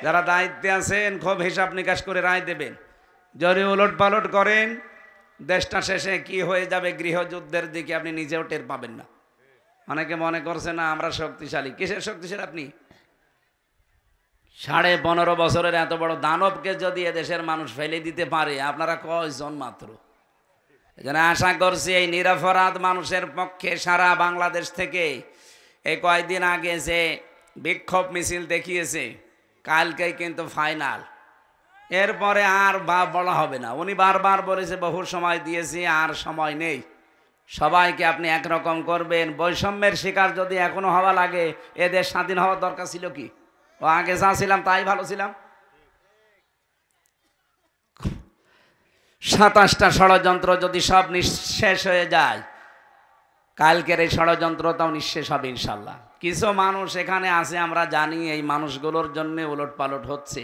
যারা দায়িত্বে আছেন খুব হিসাব নিকাশ করে রায় দেবেন। যদি উলট পালট করেন, দেশটা শেষে কি হয়ে যাবে গৃহযুদ্ধের দিকে আপনি নিজেও টের পাবেন না। অনেকে মনে করছে না আমরা শক্তিশালী। কিসের শক্তিশালী আপনি? 15.5 বছরের এত বড় দানবকে যদি এদেশের মানুষ ফেলে দিতে পারে, আপনারা কয়জন মাত্র? এজন্য আশা করছি এই নিরপরাধ মানুষের পক্ষে সারা বাংলাদেশ থেকে এই কয়েকদিন আগে যে বিক্ষোভ মিছিল দেখিয়েছে, কালকেই কিন্তু ফাইনাল। এরপরে আর বলা হবে না। উনি বারবার বলেছে বহু সময় দিয়েছি, আর সময় নেই। সবাইকে আপনি একরকম করবেন। বৈষম্যের শিকার যদি এখনো হওয়া লাগে, এদের স্বাধীন হওয়ার দরকার ছিল কি? ও আগে যা ছিলাম তাই ভালো ছিলাম। 27টা ষড়যন্ত্র যদি সব নিঃশেষ হয়ে যায়, কালকের এই ষড়যন্ত্রটাও নিঃশেষ হবে ইনশাল্লাহ। কিছু মানুষ এখানে আছে, আমরা জানি এই মানুষগুলোর জন্য উলট পালট হচ্ছে।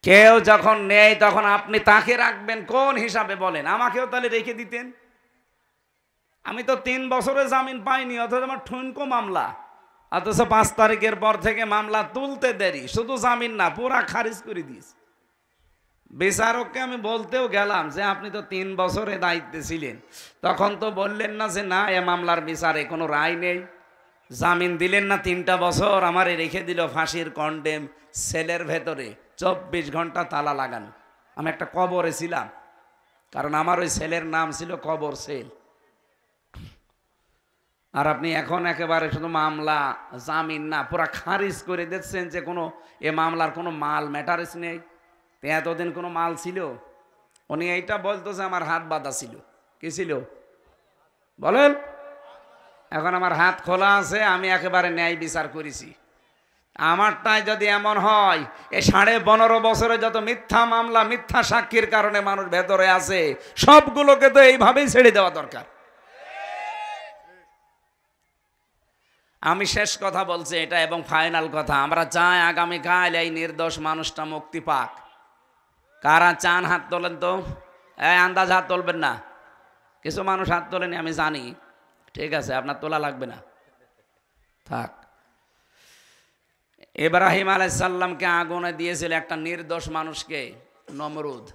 কেউ যখন নেই তখন আপনি তাকে রাখবেন কোন হিসাবে বলেন? আমাকেও তাহলে রেখে দিতেন। আমি তো 3 বছরে জামিন পাইনি, অথচ আমার ঠুনকো মামলা, অথচ 5 তারিখের পর থেকে মামলা তুলতে দেরি। শুধু জামিন না, পুরা খারিজ করে দিয়েছে। বিচারককে আমি বলতেও গেলাম যে আপনি তো 3 বছরে দায়িত্বে ছিলেন, তখন তো বললেন না যে না এ মামলার বিচারে কোনো রায় নেই। জামিন দিলেন না 3টা বছর, আমারে রেখে দিল ফাঁসির কন্ডেম সেলের ভেতরে, 24 ঘন্টা তালা লাগানো। আমি একটা কবরে ছিলাম, কারণ আমার ওই সেলের নাম ছিল কবর সেল। আর আপনি এখন একেবারে শুধু মামলা, জামিন না, পুরা খারিজ করে দিচ্ছেন যে কোনো এ মামলার কোনো মাল ম্যাটারেস নেই। এতদিন কোনো মাল ছিল? উনি এইটা বলতো যে আমার হাত বাঁধা ছিল। কি ছিল বলেন? এখন আমার হাত খোলা আছে, আমি একেবারে ন্যায় বিচার করেছি। আমারটাই যদি এমন হয়, এই 15.5 বছরে যত মিথ্যা মামলা, মিথ্যা সাক্ষীর কারণে মানুষ ভেতরে আছে, সবগুলোকে তো এইভাবেই ছেড়ে দেওয়া দরকার। আমি শেষ কথা বলছি এটা, এবং ফাইনাল কথা। আমরা চাই আগামীকাল এই নির্দোষ মানুষটা মুক্তি পাক। কারা চান হাত তোলেন তো? আন্দাজ হাত তুলবেন না। কিছু মানুষ হাত তোলেনি আমি জানি, ঠিক আছে, আপনার তোলা লাগবে না, থাক। ইব্রাহিম আলাইহিস সালামকে আগুনে দিয়েছিল একটা নির্দোষ মানুষকে, নমরুদ।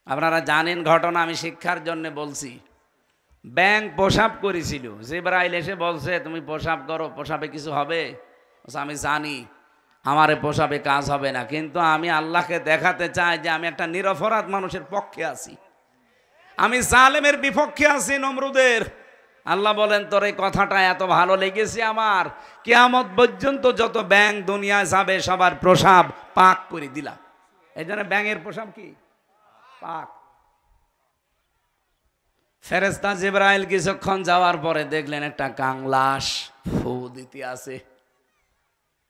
আপনারা জানেন ঘটনা, আমি শিক্ষার জন্য বলছি। ব্যাঙ প্রসাব করেছিল, জিবরাইল এসে বলছে তুমি প্রসাব করো, প্রসাবে কিছু হবে? আমি জানি আমারে প্রসাবে কাজ হবে না, কিন্তু আমি আল্লাহকে দেখাতে চাই যে আমি একটা নিরপরাধ মানুষের পক্ষে আছি, আমি জালেমের বিপক্ষে আছি, নমরুদের। আল্লাহ বলেন তোর এই কথাটা এত ভালো লেগেছে আমার, কিয়ামত পর্যন্ত যত ব্যাঙ দুনিয়ায় যাবে সবার প্রসাব পাক করে দিলাম। এই জন্য ব্যাঙের প্রসাব কি? পাক। ফেরেশতা জিবরাইল কিছুক্ষণ যাওয়ার পরে দেখলেন একটা কাংলাস ফু দিতে আছে।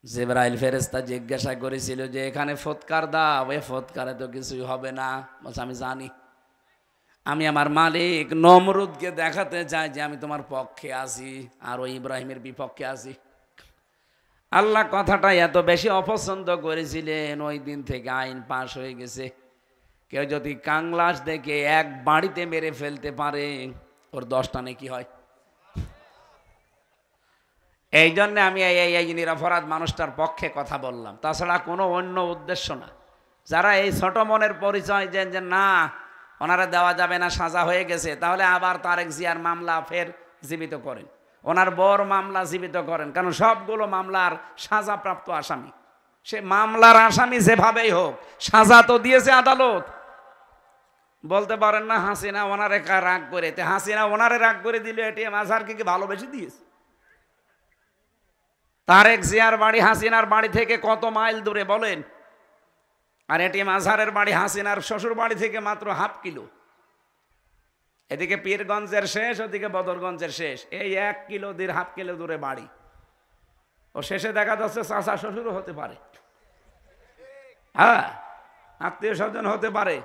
জিবরাইল ফেরেশতা জিজ্ঞাসা করেছিল যে এখানে ফৎকার দাও, এ ফৎকারে তো কিছুই হবে না। বলছে আমি জানি, আমি আমার মালিক নমরুদকে দেখাতে চাই যে আমি তোমার পক্ষে আছি, আর ওই ইব্রাহিমের বিপক্ষে আছি। আল্লাহ কথাটা এত বেশি অপছন্দ করেছিলেন, ওই দিন থেকে আইন পাশ হয়ে গেছে, কেউ যদি কাংলাস দেখে এক বাড়িতে মেরে ফেলতে পারে, ওর 10টা নেকি হয়। এই জন্য আমি এই নিরপরাধ মানুষটার পক্ষে কথা বললাম, তাছাড়া কোনো অন্য উদ্দেশ্য না। যারা এই ছোট মনের পরিচয় যে না ওনারা দেওয়া যাবে না, সাজা হয়ে গেছে, তাহলে আবার তারেক জিয়ার মামলা ফের জীবিত করেন, ওনার বর মামলা জীবিত করেন, কারণ সবগুলো মামলার সাজাপ্রাপ্ত আসামি। সে মামলার আসামি যেভাবেই হোক, সাজা তো দিয়েছে আদালত। বলতে পারেন না হাসিনা ওনারে রাগ করে, হাসিনা ওনারে রাগ করে দিল, এটিএম আজহারকে কি ভালোবেসে দিয়েছে? তারেক জিয়ার বাড়ি হাসিনার বাড়ি থেকে কত মাইল দূরে বলেন, আর এটিএম আজহারের বাড়ি হাসিনার শ্বশুর বাড়ি থেকে মাত্র ½ কিলো। এদিকে পীরগঞ্জের শেষ, ওদিকে বদরগঞ্জের শেষ, এই 1 কিলো 1.5 কিলো দূরে বাড়ি। ও শেষে দেখা যাচ্ছে চাচা শ্বশুরও হতে পারে, হ্যাঁ আত্মীয় স্বজন হতে পারে।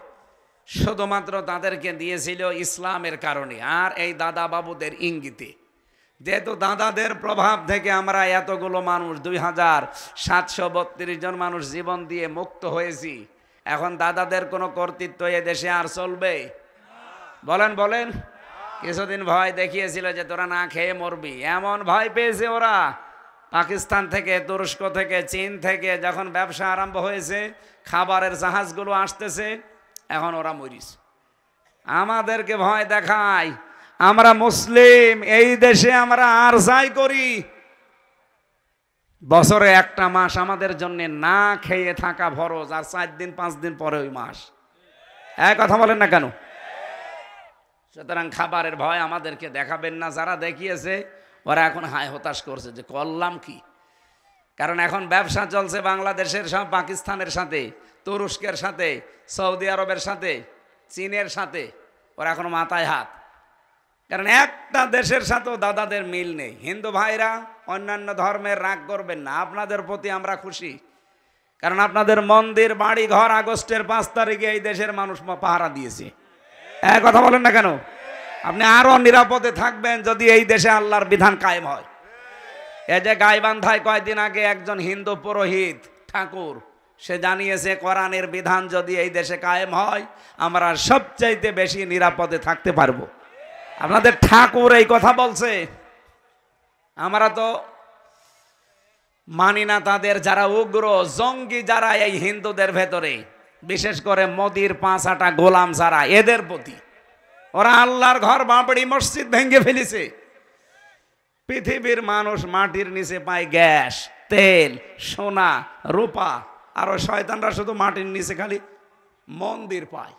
শুধুমাত্র তাদেরকে দিয়েছিল ইসলামের কারণে আর এই দাদা বাবুদের ইঙ্গিতে। যেহেতু দাদাদের প্রভাব থেকে আমরা এতগুলো মানুষ 2732 জন মানুষ জীবন দিয়ে মুক্ত হয়েছি, এখন দাদাদের কোনো কর্তৃত্ব এ দেশে আর চলবে? বলেন বলেন। কিছুদিন ভয় দেখিয়েছিল যে তোরা না খেয়ে মরবি, এমন ভয় পেয়েছে ওরা। পাকিস্তান থেকে, তুরস্ক থেকে, চীন থেকে যখন ব্যবসা আরম্ভ হয়েছে, খাবারের জাহাজগুলো আসতেছে, এখন ওরা মরিস। আমাদেরকে ভয় দেখায়। আমরা মুসলিম, এই দেশে আমরা আর যাই করি, বছরে একটা মাস আমাদের জন্য না খেয়ে থাকা ফরজ, আর 4 দিন 5 দিন পরে ওই মাস। এক কথা বলেন না কেন? সুতরাং খাবারের ভয় আমাদেরকে দেখাবেন না। যারা দেখিয়েছে ওরা এখন হায় হতাশ করছে যে করলাম কি। কারণ এখন ব্যবসা চলছে বাংলাদেশের সব পাকিস্তানের সাথে, তুরস্কের সাথে, সৌদি আরবের সাথে, চীনের সাথে। ওরা এখন মাথায় হাত, কারণ একটা দেশের সাথেও দাদাদের মিল নেই। হিন্দু ভাইরা অন্যান্য ধর্মের রাগ করবেন না, আপনাদের প্রতি আমরা খুশি, কারণ আপনাদের মন্দির বাড়ি ঘর আগস্টের 5 তারিখে এই দেশের মানুষ পাহারা দিয়েছে। এক কথা বলেন না কেন? আপনি আরো নিরাপদে থাকবেন যদি এই দেশে আল্লাহর বিধান কায়েম হয়। এই যে গাইবান্ধায় কয়েকদিন আগে একজন হিন্দু পুরোহিত ঠাকুর, সে জানিয়েছে কোরআনের বিধান যদি এই দেশে কায়েম হয়, আমরা সবচাইতে বেশি নিরাপদে থাকতে পারবো। আপনাদের ঠাকুর এই কথা বলছে। আমরা তো মানি না তাদের, যারা উগ্র জঙ্গি, যারা এই হিন্দুদের ভেতরে, বিশেষ করে মোদির 5 আটা গোলাম যারা, এদের প্রতি ওরা আল্লাহর ঘর বাবরি মসজিদ ভেঙে ফেলেছে। পৃথিবীর মানুষ মাটির নিচে পায় গ্যাস, তেল, সোনা, রূপা, আর শয়তানরা শুধু মাটির নিচে খালি মন্দির পায়।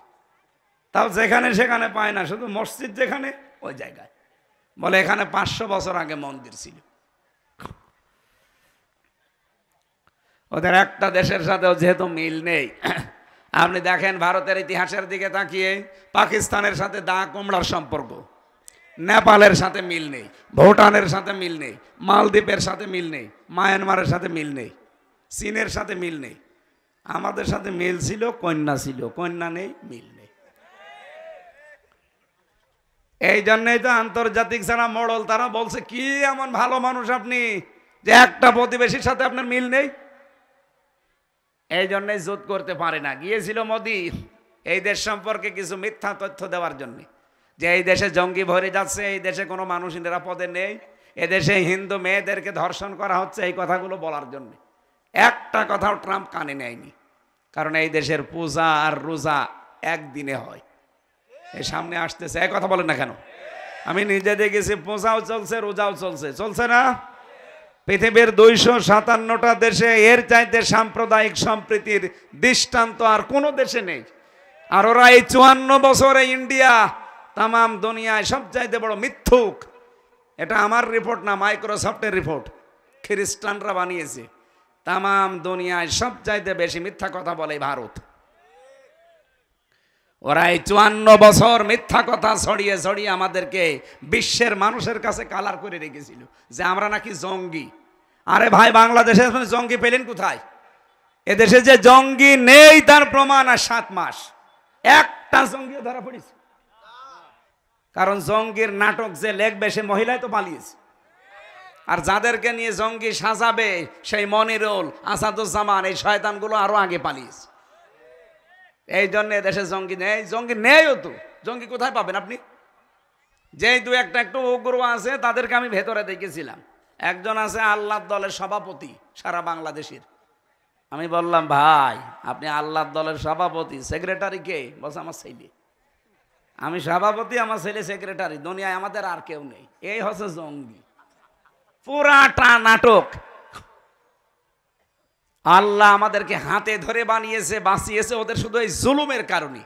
তাও যেখানে সেখানে পায় না, শুধু মসজিদ যেখানে ওই জায়গায় বলে এখানে 500 বছর আগে মন্দির ছিল। ওদের একটা দেশের সাথেও যেহেতু মিল নেই। আপনি দেখেন ভারতের ইতিহাসের দিকে তাকিয়ে, পাকিস্তানের সাথে দা কুমড়ার সম্পর্ক, নেপালের সাথে মিল নেই, ভুটানের সাথে মিল নেই, মালদ্বীপের সাথে মিল নেই, মায়ানমারের সাথে মিল নেই, চীনের সাথে মিল নেই। আমাদের সাথে মিল ছিল, কন্যা ছিল, কন্যা নেই, মিল নেই। এই জন্যই তো আন্তর্জাতিক যারা মডল তারা বলছে কি এমন ভালো মানুষ আপনি যে একটা প্রতিবেশীর সাথে আপনার মিল নেই। এই জন্যই জোট করতে পারে না। গিয়েছিল মোদি এই দেশ সম্পর্কে কিছু মিথ্যা তথ্য দেওয়ার জন্য, যে এই দেশে জঙ্গি ভরে যাচ্ছে, এই দেশে কোনো মানুষ নিরাপদে নেই, এদেশে হিন্দু মেয়েদেরকে ধর্ষণ করা হচ্ছে, এই কথাগুলো বলার জন্য। একটা কথাও ট্রাম্প কানে নেয়নি, কারণ এই দেশের পূজা আর রোজা একদিনে হয়। এই সামনে আসতেছে, এক কথা বলেন না কেন? আমি নিজে দেখেছি, পূজাও চলছে, রোজাও চলছে, চলছে না? পৃথিবীর 257টা দেশে এর চাইতে সাম্প্রদায়িক সম্প্রীতির দৃষ্টান্ত আর কোনো দেশে নেই। আর ওরা এই 54 বছরে ইন্ডিয়া তামাম দুনিয়ায় সবচাইতে বড় মিথ্যুক। এটা আমার রিপোর্ট না, মাইক্রোসফটের রিপোর্ট, খ্রিস্টানরা বানিয়েছে। তামাম দুনিয়ায় সবচাইতে বেশি মিথ্যা কথা বলে ভারত। ওরা এই 54 বছর মিথ্যা কথা ছড়িয়ে ছড়িয়ে আমাদেরকে বিশ্বের মানুষের কাছে কালার করে রেখেছিল যে আমরা নাকি জঙ্গি। আরে ভাই, বাংলাদেশে জঙ্গি পেলেন কোথায়? এদেশে যে জঙ্গি নেই তার প্রমাণ আর 7 মাস একটা জঙ্গিও ধরা পড়েছে। কারণ জঙ্গির নাটক যে লেখবে সে মহিলাই তো পালিয়েছে, আর যাদেরকে নিয়ে জঙ্গি সাজাবে সেই মনিরুল, আসাদুজ্জামান, এই শয়তানগুলো আরো আগে পালিয়েছে। এই জন্য দেশে জঙ্গি নেই, জঙ্গি নেইও তো। জঙ্গি কোথায় পাবেন আপনি? যেই দু একটা একটু উগ্র আছে তাদেরকে আমি ভেতরে দেখেছিলাম। একজন আছে আল্লাহর দলের সভাপতি সারা বাংলাদেশের। আমি বললাম, ভাই আপনি আল্লাহর দলের সভাপতি, সেক্রেটারি কে? বলছে আমার ছেলে। আমি সভাপতি, আমার ছেলে সেক্রেটারি, দুনিয়ায় আমাদের আর কেউ নেই। এই হচ্ছে জঙ্গি, পুরাটা নাটক। আল্লাহ আমাদেরকে হাতে ধরে বানিয়েছে, বাঁচিয়েছে ওদের শুধু এই জুলুমের কারণে।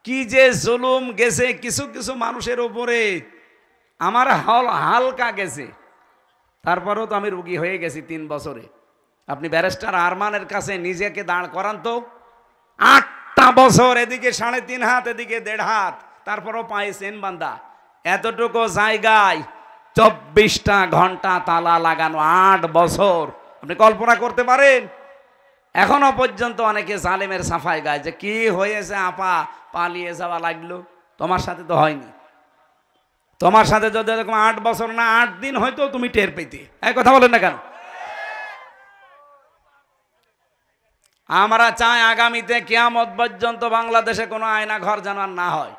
কি যে জুলুম গেছে কিছু কিছু মানুষের উপরে, আমার হালকা গেছে। তারপরেও তো আমি রুগী হয়ে গেছি 3 বছরে। আপনি ব্যারিস্টার আরমানের কাছে নিজেকে দাঁড় করান তো, 8টা বছর, এদিকে 3.5 হাত, এদিকে 1.5 হাত, তারপরও পায়ে চেন বান্ধা, এতটুকু জায়গায় 24টা ঘন্টা তালা লাগানো, 8 বছর। আপনি কল্পনা করতে পারেন? এখনো পর্যন্ত অনেকে জালেমের সাফাই গায় যে কি হয়েছে আপা, পালিয়ে যাওয়া লাগলো। তোমার সাথে তো হয়নি। তোমার সাথে যদি এরকম 8 বছর না 8 দিন হয়তো তুমি টের পেতে। এই কথা বলেন না কেন? আমরা চাই আগামীতে কিয়ামত পর্যন্ত বাংলাদেশে কোনো আয়না ঘর যেন আর না হয়।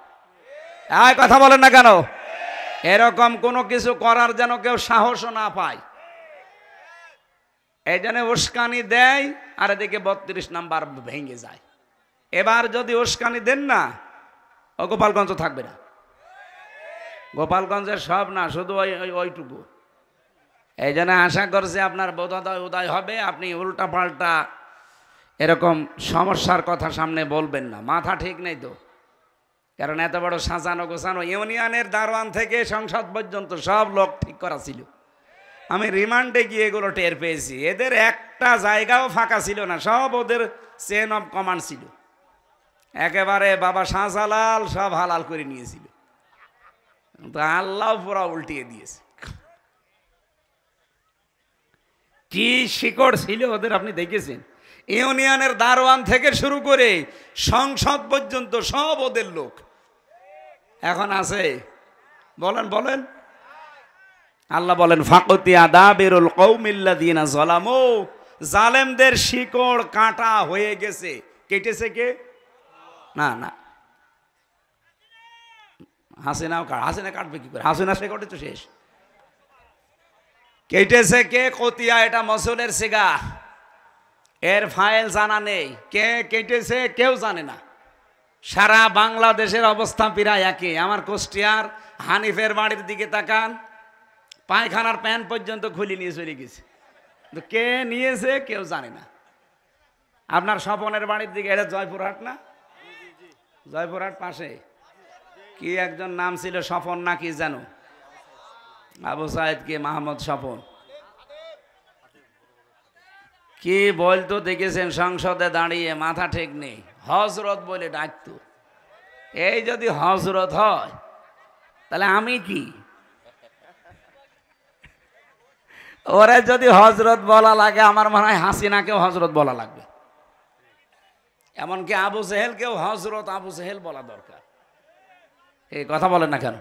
এই কথা বলেন না কেন? এরকম কোনো কিছু করার যেন কেউ সাহসও না পায়। এই জন্য উস্কানি দেয়, আর এদিকে 32 নাম্বার ভেঙে যায়। এবার যদি উস্কানি দেন না, ও গোপালগঞ্জ থাকবে না। গোপালগঞ্জের সব না, শুধু ওইটুকু। এই জন্য আশা করছি আপনার বোধোদয় উদয় হবে, আপনি উল্টা পাল্টা এরকম সমস্যার কথা সামনে বলবেন না। মাথা ঠিক নেই তো, কারণ এত বড় সাজানো গোছানো ইউনিয়নের দারোয়ান থেকে সংসদ পর্যন্ত সব লোক ঠিক করা ছিল। আমি রিমান্ডে গিয়ে এগুলো টের পেয়েছি। এদের একটা জায়গাও ফাঁকা ছিল না, সব ওদের চেন অফ কমান্ড ছিল। একেবারে বাবা শাহজালাল সব হালাল করে নিয়েছিল, তো আল্লাহ পুরা উল্টিয়ে দিয়েছে। কি শিকড় ছিল ওদের আপনি দেখেছেন? ইউনিয়নের দারোয়ান থেকে শুরু করে সংসদ পর্যন্ত সব ওদের লোক। এখন আছে? বলেন বলেন। আল্লাহ বলেন, ফাকতিয়া দাবিরুল কওমিল্লাযিনা যালামু, জালেমদের শিকড় কাটা হয়ে গেছে। কেটেছে কে? না না, হাসিনাও হাসিনা কাটবে কি করে? হাসিনা শিকড়ে তো শেষ। কেটেছে কে? কতিয়া, এটা মসুলের সিগা, এর ফাইল জানা নেই। কে কেটেছে কেউ জানে না। সারা বাংলাদেশের অবস্থা প্রায় একই। আমার কুষ্টিয়ার হানিফের বাড়ির দিকে তাকান, পায়খানার প্যান্ট পর্যন্ত খুলে নিয়ে চলে গেছে, কিন্তু কে নিয়েছে কেউ জানে না। আপনার স্বপনের বাড়ির দিকে, এটা জয়পুরহাট না? জয়পুরহাট পাশে কি একজন নাম ছিল, স্বপন না কি জানো? আবু সাইদ কি মাহমুদ স্বপন কি বলতো দেখেছেন সংসদে দাঁড়িয়ে, মাথা ঠিক নেই, হজরত বলে ডাকতো। এই যদি হজরত হয় তাহলে আমি কি? ওরে যদি হজরত বলা লাগে, আমার মনে হয় হাসিনাকেও হজরত বলা লাগবে। এমনকি আবু জেহেলকেও হজরত আবু জেহেল বলা দরকার। এই কথা বলেন না কেন?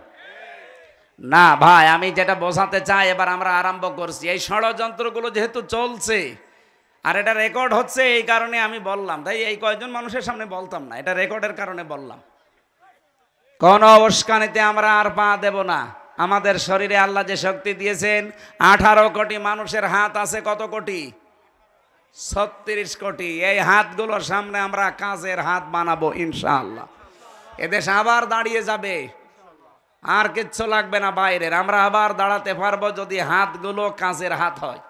না ভাই, আমি যেটা বোঝাতে চাই, এবার আমরা আরম্ভ করছি। এই ষড়যন্ত্রগুলো যেহেতু চলছে আর এটা রেকর্ড হচ্ছে, এই কারণে আমি বললাম। তাই এই কয়জন মানুষের সামনে বলতাম না, এটা রেকর্ডের কারণে বললাম। কোন উস্কানিতে আমরা আর পা দেব না। আমাদের শরীরে আল্লাহ যে শক্তি দিয়েছেন, 18 কোটি মানুষের হাত আছে। কত কোটি? 36 কোটি। এই হাতগুলোর সামনে আমরা কাজের হাত বানাবো ইনশাআল্লাহ। এদেশ আবার দাঁড়িয়ে যাবে, আর কিচ্ছু লাগবে না বাইরের। আমরা আবার দাঁড়াতে পারবো যদি হাতগুলো কাজের হাত হয়।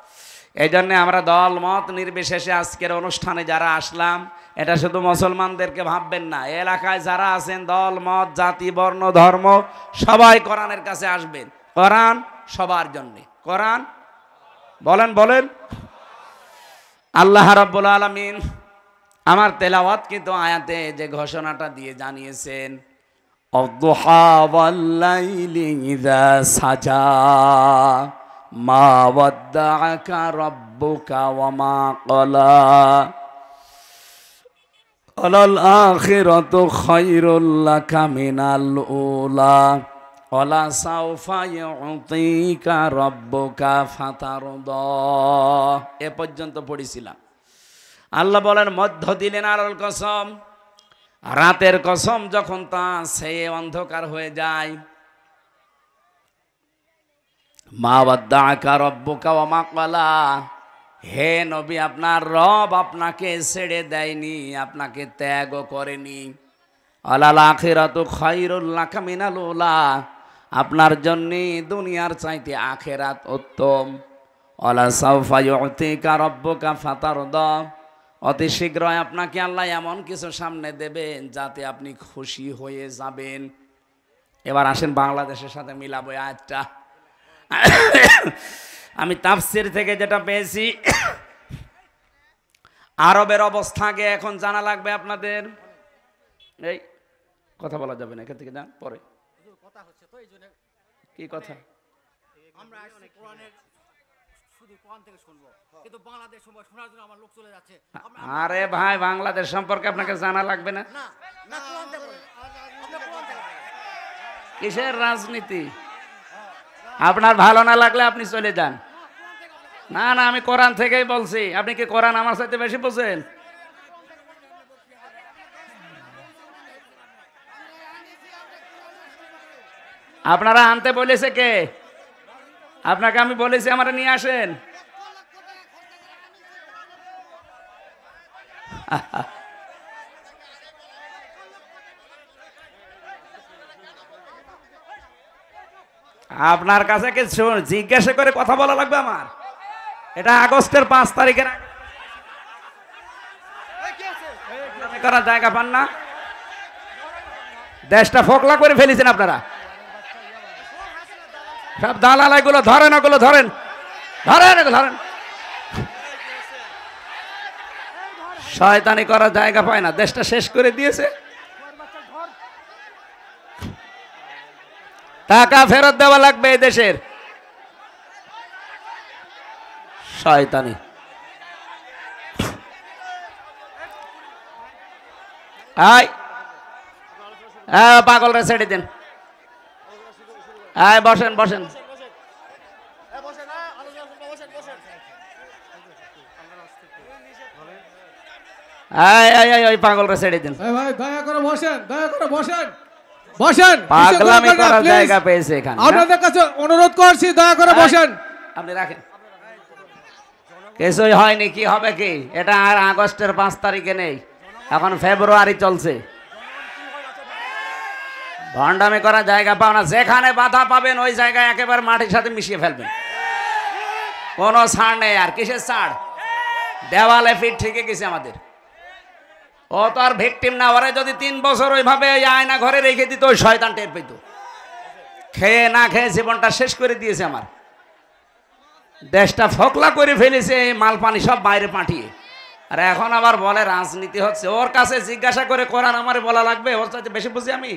এই জন্যে আমরা দল মত নির্বিশেষে আজকের অনুষ্ঠানে যারা আসলাম, এটা শুধু মুসলমানদেরকে ভাববেন না, এলাকায় যারা আছেন দল মত জাতি বর্ণ ধর্ম সবাই কোরআনের কাছে আসবেন। কোরআন সবার জন্যে। কোরআন বলেন বলেন। আল্লাহ রাব্বুল আলামিন আমার তেলাওয়াত কিন্তু আয়াতে যে ঘোষণাটা দিয়ে জানিয়েছেন, আদ-দুহা ওয়াল-লাইলি ইযা সাজা মা ওয়াদ্দাআকা রাব্বুকা ওয়া মা ক্বালা আলাল আখিরাতু খায়রুল লাকা মিনাল উলা ওয়ালা সাওফা ইউতিকা রাব্বুকা ফাতারদা। এ পর্যন্ত পড়েছিলাম। আল্লাহ বলেন, মধ্য দিলেন আলাল কসম, রাতের কসম যখন তা সে অন্ধকার হয়ে যায়, মা ওয়াদ্দাআকা রাব্বুকা ওয়া মা ক্বালা, হে নবী আপনার রব আপনাকে ছেড়ে দেয়নি, আপনাকে ত্যাগও করেনি। আলাল আখিরাতু খায়রুল লাকা মিনাল উলা, আপনার জন্য দুনিয়ার চাইতে আখিরাত উত্তম। আলা সাওফা ইউতিকা রাব্বুকা ফাতারদা, অতি শীঘ্রই আপনাকে আল্লাহ এমন কিছু সামনে দেবেন যাতে আপনি খুশি হয়ে যাবেন। এবার আসেন বাংলাদেশের সাথে মিলাবো আয়াতটা। আমি তাফসীর থেকে যেটা পেয়েছি, আরবের অবস্থা আগে এখন জানা লাগবে আপনাদের। এই কথা বলা যাবে না, এখান থেকে যান পরে। কি কথা? আরে ভাই, বাংলাদেশ সম্পর্কে আপনাকে জানা লাগবে না? কিসের রাজনীতি? আপনার ভালো না লাগলে আপনি চলে যান। না না, আমি কোরআন থেকেই বলছি। আপনি কি কোরআন আমার সাথে বেশি বোঝেন? আপনারা আনতে বলেছে কে? আপনাকে আমি বলেছি আমরা নিয়ে আসেন। আপনার কাছে কি জিজ্ঞাসা করে কথা বলা লাগবে আমার? এটা আগস্টের 5 তারিখের করার জায়গা পান না? দেশটা ফোকলা করে ফেলেছেন আপনারা। সব দালাল গুলো ধরেন, ওগুলো ধরেন, ধরেন, ধরেন। শয়তানি করার জায়গা পায় না, দেশটা শেষ করে দিয়েছে। টাকা ফেরত দেওয়া লাগবে এই দেশের। শয়তানি। আয় পাগলরা ছেড়ে দেন। আয় বসেন, বসেন। আয় পাগলরা ছেড়ে দেন। ভাই দয়া করে বসেন, দয়া করে বসেন, বসেন। পাগলামি করার জায়গা পেয়েছে এখানে। আপনাদের কাছে অনুরোধ করছি, দয়া করে বসেন। আপনি রাখেন, কিছুই হয়নি। কি হবে কি? এটা আর আগস্টের 5 তারিখে নেই, এখন ফেব্রুয়ারি চলছে। ভণ্ডামি করার জায়গা পাও না। যেখানে বাধা পাবেন ওই জায়গায় একেবারে মাটির সাথে মিশিয়ে ফেলবেন। কোনো ছাড় নেই। আর কিসের ছাড়? দেওয়ালে ফিট ঠিকই গেছে আমাদের। ও তো আর ভিকটিম না। ওরে যদি 3 বছর ওইভাবে আয়না ঘরে রেখে দিত, ওই শয়তান টের পেত। খেয়ে না খেয়ে জীবনটা শেষ করে দিয়েছে আমার। দেশটা ফোকলা করে ফেলেছে, মাল পানি সব বাইরে পাঠিয়ে। আর এখন আবার বলে রাজনীতি হচ্ছে। ওর কাছে জিজ্ঞাসা করে কোরআন আমার বলা লাগবে? ওর সাথে বেশি বুঝি আমি?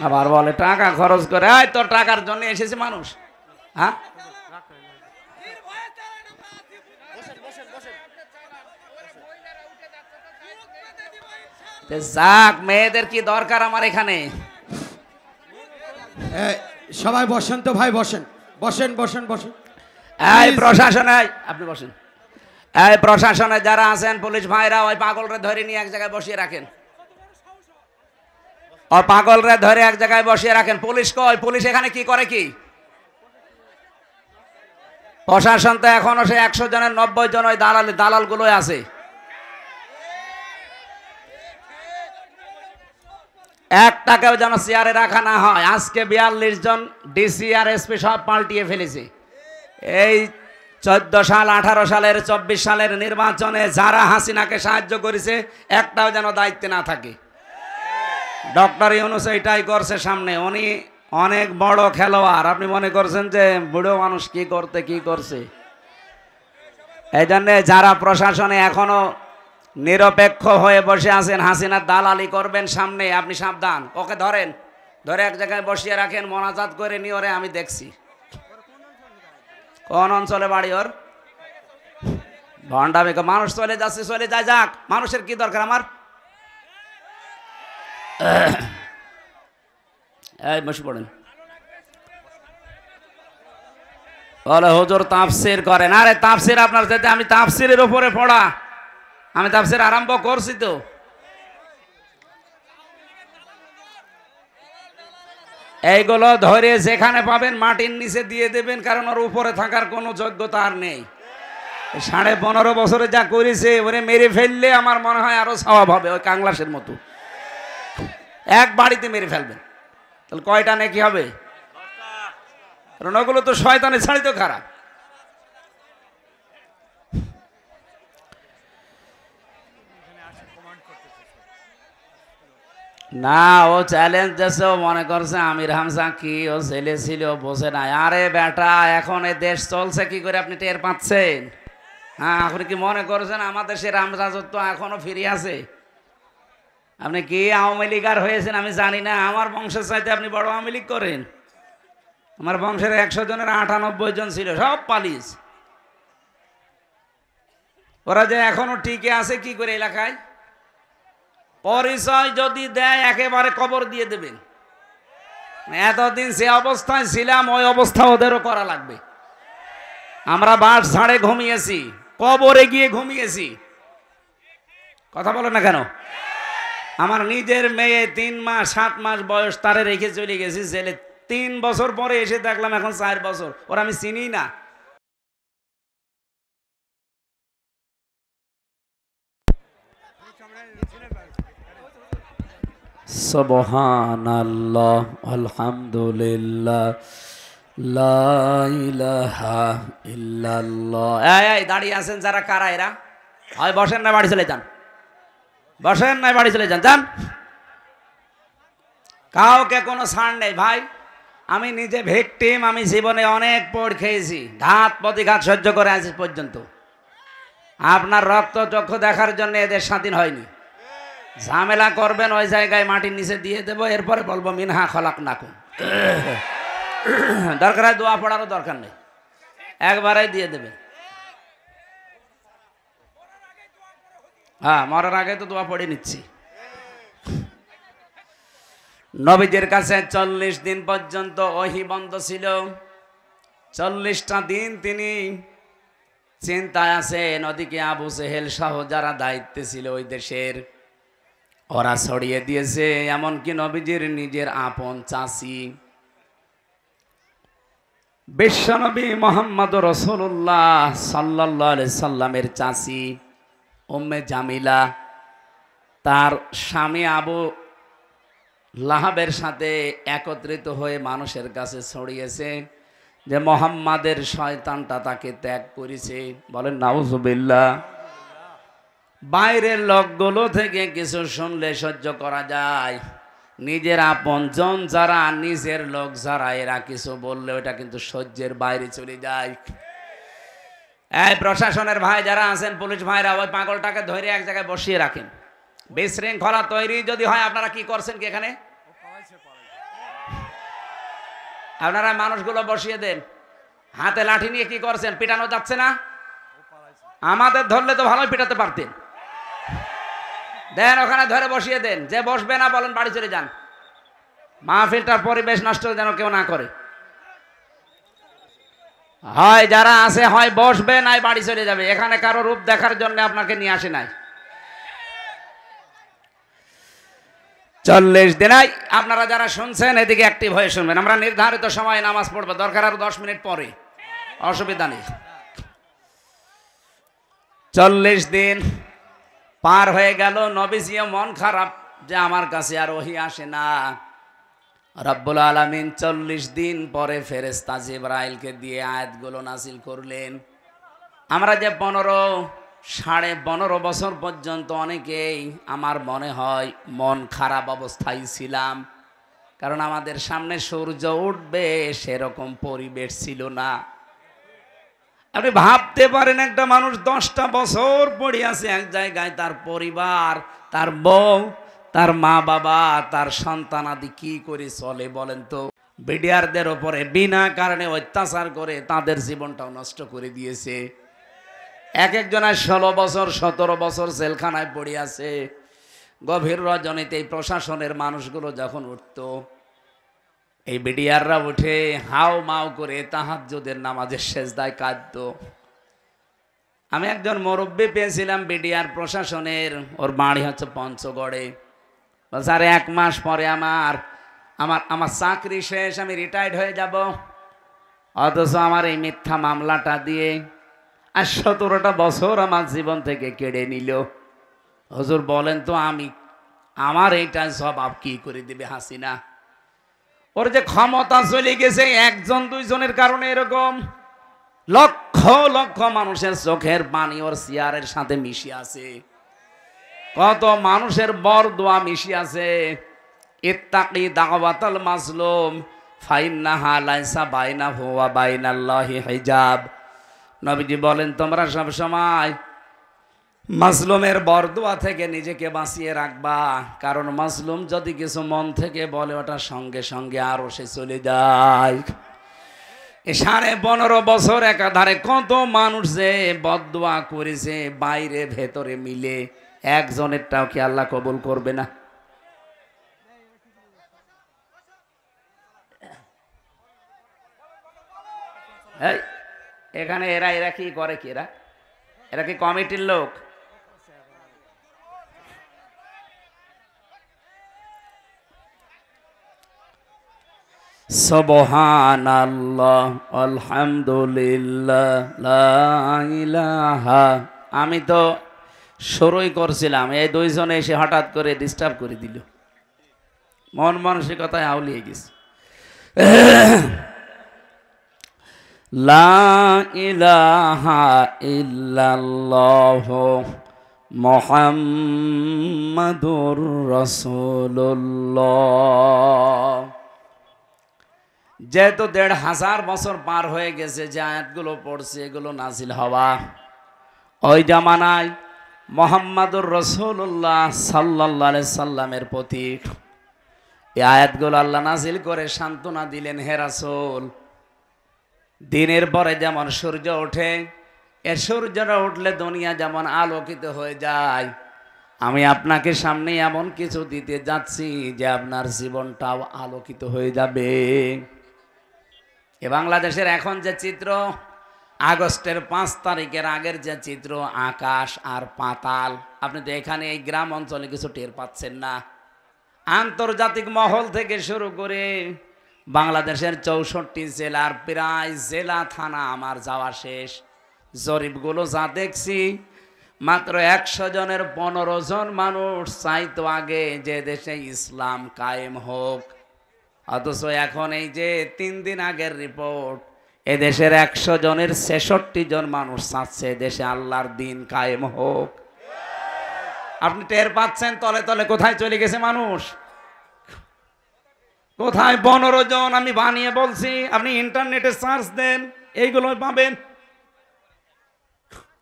আবার বলে টাকা খরচ করে। আয়, তোর টাকার জন্য এসেছে মানুষ। হ্যাঁ, যাক, মেয়েদের কি দরকার আমার এখানে? সবাই বসেন তো ভাই, বসেন, বসেন, বসেন, বসেন। এই প্রশাসনে, আপনি বসেন। এই প্রশাসনে যারা আছেন, পুলিশ ভাইরা, ওই পাগলরে ধরে নিয়ে এক জায়গায় বসিয়ে রাখেন। ও পাগলরে ধরে এক জায়গায় বসিয়ে রাখেন। পুলিশ কই? পুলিশ এখানে কি করে? কি প্রশাসন তো এখনো সে 100 জনের 90 জন ওই দালাল গুলো আছে। 1 টাকাও যেন চেয়ারে রাখা না হয়। আজকে 42 জন ডিসি আর এসপি সব পাল্টিয়ে ফেলেছে। এই 14 সাল, 18 সালের, 24 সালের নির্বাচনে যারা হাসিনাকে সাহায্য করেছে, একটাও যেন দায়িত্বে না থাকে। ডক্টর ইউনূস এটাই করছে সামনে। উনি অনেক বড় খেলোয়াড়। আপনি মনে করছেন যে বুড়ো মানুষ কি করছে? এই জন্যে যারা প্রশাসনে এখনো নিরপেক্ষ হয়ে বসে আছেন, হাসিনার দালালি করবেন সামনে, আপনি সাবধান। ওকে ধরেন, ধরে এক জায়গায় বসিয়ে রাখেন, মোনাজাত করে নিয়ে। ওরে আমি দেখছি কোন অঞ্চলে বাড়ি ওর। ভণ্ডামি। মানুষ চলে যাচ্ছে, চলে যায়, যাক। মানুষের কি দরকার আমার? এই বসে পড়েন। বলে হুজুর তাফসীর করেন। আরে তাফসীর আপনার যেতে, আমি তাফসীরের উপরে পড়া আমি তাফসীর আরম্ভ করছি তো। এইগুলো ধরে যেখানে পাবেন মাটির নিচে দিয়ে দেবেন, কারণ ওর উপরে থাকার কোনো যোগ্যতা আর নেই। 15.5 বছরে যা করেছে ওরে মেরে ফেললে আমার মনে হয় আরো সওয়াব হবে, ওই কাংলাসের মতো এক বাড়িতে মেরে ফেলবেন, তাহলে কয়টা নাকি হবে? কারণ ওগুলো তো শয়তানের ছাড়ি তো খারাপ। না, ও চ্যালেঞ্জ দিয়েছে, ও মনে করছে আমির হামজা কি ও ছেলে ছিল বোঝে না। আরে বেটা, এখন এই দেশ চলছে কি করে আপনি টের পাচ্ছেন? হ্যাঁ, আপনি কি মনে করছেন আমাদের সে রামরাজত্ব এখনো ফিরে আছে? আপনি কি আওয়ামী লীগার হয়েছেন আমি জানি না, আমার বংশের চাইতে আপনি বড় আওয়ামী লীগ করেন। আমার বংশের 100 জনের 98 জন ছিল, সব পালিস। ওরা যে এখনো টিকে আছে কি করে এলাকায়? পরিচয় যদি দেয় একেবারে কবর দিয়ে দেবেন। এতদিন যে অবস্থায় ছিলাম ওই অবস্থা ওদেরও করা লাগবে। আমরা বাস ঝাড়ে ঘুমিয়েছি, কবরে গিয়ে ঘুমিয়েছি, কথা বলো না কেন? আমার নিজের মেয়ে 3 মাস 7 মাস বয়স, তারে রেখে চলে গেছি জেলে। 3 বছর পরে এসে দেখলাম এখন 4 বছর, ওরা আমি চিনি না। সুবহানাল্লাহ, আলহামদুলিল্লাহ, লা ইলাহা ইল্লাল্লাহ। এই দাঁড়িয়ে আছেন যারা, কারা এরা? হয় বসেন না বাড়ি চলে যান, বসেন না বাড়ি চলে যান, যান। কাউকে কোনো ছাড় নেই ভাই। আমি নিজে ভিকটিম, আমি জীবনে অনেক পড় খেয়েছি, ঘাত প্রতিঘাত সহ্য করে আজ পর্যন্ত। আপনার রক্ত চক্ষু দেখার জন্য এদের স্বাধীন হয়নি। ঝামেলা করবেন ওই জায়গায় মাটির নিচে দিয়ে দেবো, এরপরে বলবো মিনহা খলাকনাকুম। দরকার হয় দোয়া পড়ারও দরকার নেই, একবারেই দিয়ে দেবে। হ্যাঁ, মরার আগে তো দোয়া পড়ে নিচ্ছি। নবীজির কাছে 40 দিন পর্যন্ত ওহী বন্ধ ছিল। 40টা দিন তিনি চিন্তায় আছেন। ওদিকে আবু জেহেল সহ যারা দায়িত্বে ছিল ওই দেশের, ওরা ছড়িয়ে দিয়েছে। এমনকি নবীজির নিজের আপন চাচি বিশ্বনবী মোহাম্মদ রাসূলুল্লাহ সাল্লাল্লাহু আলাইহি সাল্লামের চাচি উম্মে জামিলা, তার স্বামী আবু লাহাবের সাথে একত্রিত হয়ে মানুষের কাছে ছড়িয়েছে যে মোহাম্মদের শয়তানটা তাকে ত্যাগ করেছে। বলেন নাউজুবিল্লাহ। বাইরের লোকগুলো থেকে কিছু শুনলে সহ্য করা যায়, নিজের আপনজন যারা, নিজের লোক যারা, এরা কিছু বললে ওটা কিন্তু সহ্যের বাইরে চলে যায়। এই প্রশাসনের ভাই যারা আছেন, পুলিশ ভাইরা, ওই পাগলটাকে ধরে এক জায়গায় বসিয়ে রাখেন। বিশৃঙ্খলা তৈরি যদি হয়, আপনারা কি করছেন কি এখানে? আপনারা মানুষগুলো বসিয়ে দেন। হাতে লাঠি নিয়ে কি করছেন? পিটানো যাচ্ছে না? আমাদের ধরলে তো ভালোই পিটাতে পারতেন। দেন ওখানে ধরে বসিয়ে দেন। যে বসবে না বলেন বাড়ি চলে যান। মাহফিলটার পরিবেশ নষ্ট যেন কেউ না করে। হয় যারা আছে হয় বসবে, নাই বাড়ি চলে যাবে। এখানে কারো রূপ দেখার জন্য আপনাকে নিয়ে আসে নাই। 40 দিনাই আপনারা যারা শুনছেন এদিকে অ্যাক্টিভ হয়ে শুনবেন। আমরা নির্ধারিত সময়ে নামাজ পড়বো, দরকার আরো 10 মিনিট পরে, অসুবিধা নেই। 40 দিন পার হয়ে গেল। নবীজিও মন খারাপ যে আমার কাছে আর ওহী আসে না। রব্বুল আলামিন 40 দিন পরে ফেরেশতা জিবরাইলকে দিয়ে আয়াতগুলো নাজিল করলেন। আমরা যে 15.5 বছর পর্যন্ত অনেকেই আমার মনে হয় মন খারাপ অবস্থায় ছিলাম, কারণ আমাদের সামনে সূর্য উঠবে সেরকম পরিবেশ ছিল না। আপনি ভাবতে পারেন একটা মানুষ 10টা বছর পড়ে আছে এক জায়গায়, তার পরিবার, তার বউ, তার মা বাবা, তার সন্তানাদি কি করে চলে বলেন তো? বিডিআরদের ওপরে বিনা কারণে অত্যাচার করে তাদের জীবনটাও নষ্ট করে দিয়েছে। এক একজনের 16 বছর 17 বছর জেলখানায় পড়ে আছে। গভীর রজনীতে এই প্রশাসনের মানুষগুলো যখন উঠত, এই বিডিআররা উঠে হাও মাও করে তাহাজ্জুদের নামাজের সেজদায় কাঁদতো। আমি একজন মুরব্বী পেয়েছিলাম বিডিআর প্রশাসনের, ওর বাড়ি হচ্ছে পঞ্চগড়ে। বলছে আরে 1 মাস পরে আমার আমার আমার চাকরি শেষ, আমি রিটায়ার্ড হয়ে যাব, অথচ আমার এই মিথ্যা মামলাটা দিয়ে আর 17টা বছর আমার জীবন থেকে কেড়ে নিল। হুজুর বলেন তো আমার এইটা জবাব কি করে দিবে হাসিনা? ওর যে ক্ষমতা চলে গেছে 1 জন 2 জনের কারণে এরকম। লক্ষ লক্ষ মানুষের চোখের পানি ওর চেয়ারের সাথে মিশে আছে, কত মানুষের বরদোয়া মিশে আছে। ইত্তাকি দাওয়াতাল মাজলুম ফাইন্নাহা লাইসা বাইনাহু ওয়া বাইনাল্লাহি হিজাব। নবীজি বলেন তোমরা সব সময় মাজলুমের বরদোয়া থেকে নিজেকে বাঁচিয়ে রাখবা, কারণ মাজলুম যদি কিছু মন থেকে বলে ওটা সঙ্গে সঙ্গে আরো সে চলে যায়। 15.5 বছর একাধারে কত মানুষ যে বদদোয়া করেছে বাইরে ভেতরে মিলে, একজনেরটাও কি আল্লাহ কবুল করবে না? এখানে এরা কি করে? কি এরা কি কমিটির লোক? সুবহানাল্লাহ আলহামদুলিল্লাহ লা ইলাহা। আমি তো শুরুই করছিলাম, এই 2 জনে এসে হঠাৎ করে ডিস্টার্ব করে দিল, মন মানসিকতায় আউলিয়ে গেছে। লা ইলাহা ইল্লাল্লাহ মুহাম্মাদুর রাসূলুল্লাহ। যেহেতু 1500 বছর পার হয়ে গেছে, যে আয়াতগুলো পড়ছে এগুলো নাজিল হওয়া ওই জামানায় মুহাম্মাদুর রাসূলুল্লাহ সাল্লাল্লাহু আলাইহি সাল্লামের প্রতি এই আয়াতগুলো আল্লাহ নাজিল করে সান্ত্বনা দিলেন, হে রাসূল, দিনের পরে যেমন সূর্য ওঠে, এর সূর্যটা উঠলে দুনিয়া যেমন আলোকিত হয়ে যায়, আমি আপনাকে সামনে এমন কিছু দিতে যাচ্ছি যে আপনার জীবনটাও আলোকিত হয়ে যাবে। এ বাংলাদেশের এখন যে চিত্র, আগস্টের 5 তারিখের আগের যে চিত্র, আকাশ আর পাতাল। আপনি তো এখানে এই গ্রাম অঞ্চলে কিছু টের পাচ্ছেন না। আন্তর্জাতিক মহল থেকে শুরু করে বাংলাদেশের 64 জেলার প্রায় জেলা থানা আমার যাওয়া শেষ। জরিপগুলো যা দেখছি, মাত্র 100 জনের 15 জন মানুষ চাইতো আগে যে দেশে ইসলাম কায়েম হোক, অথচ এখন এই যে 3 দিন আগের রিপোর্ট, এদেশের 100 জনের 66 জন মানুষ চাচ্ছে দেশে আল্লাহর দিন কায়েম হোক। আপনি টের পাচ্ছেন তলে তলে কোথায় চলে গেছে মানুষ? কোথায়? 15 জন আমি বানিয়ে বলছি, আপনি ইন্টারনেটে সার্চ দেন, এইগুলো পাবেন।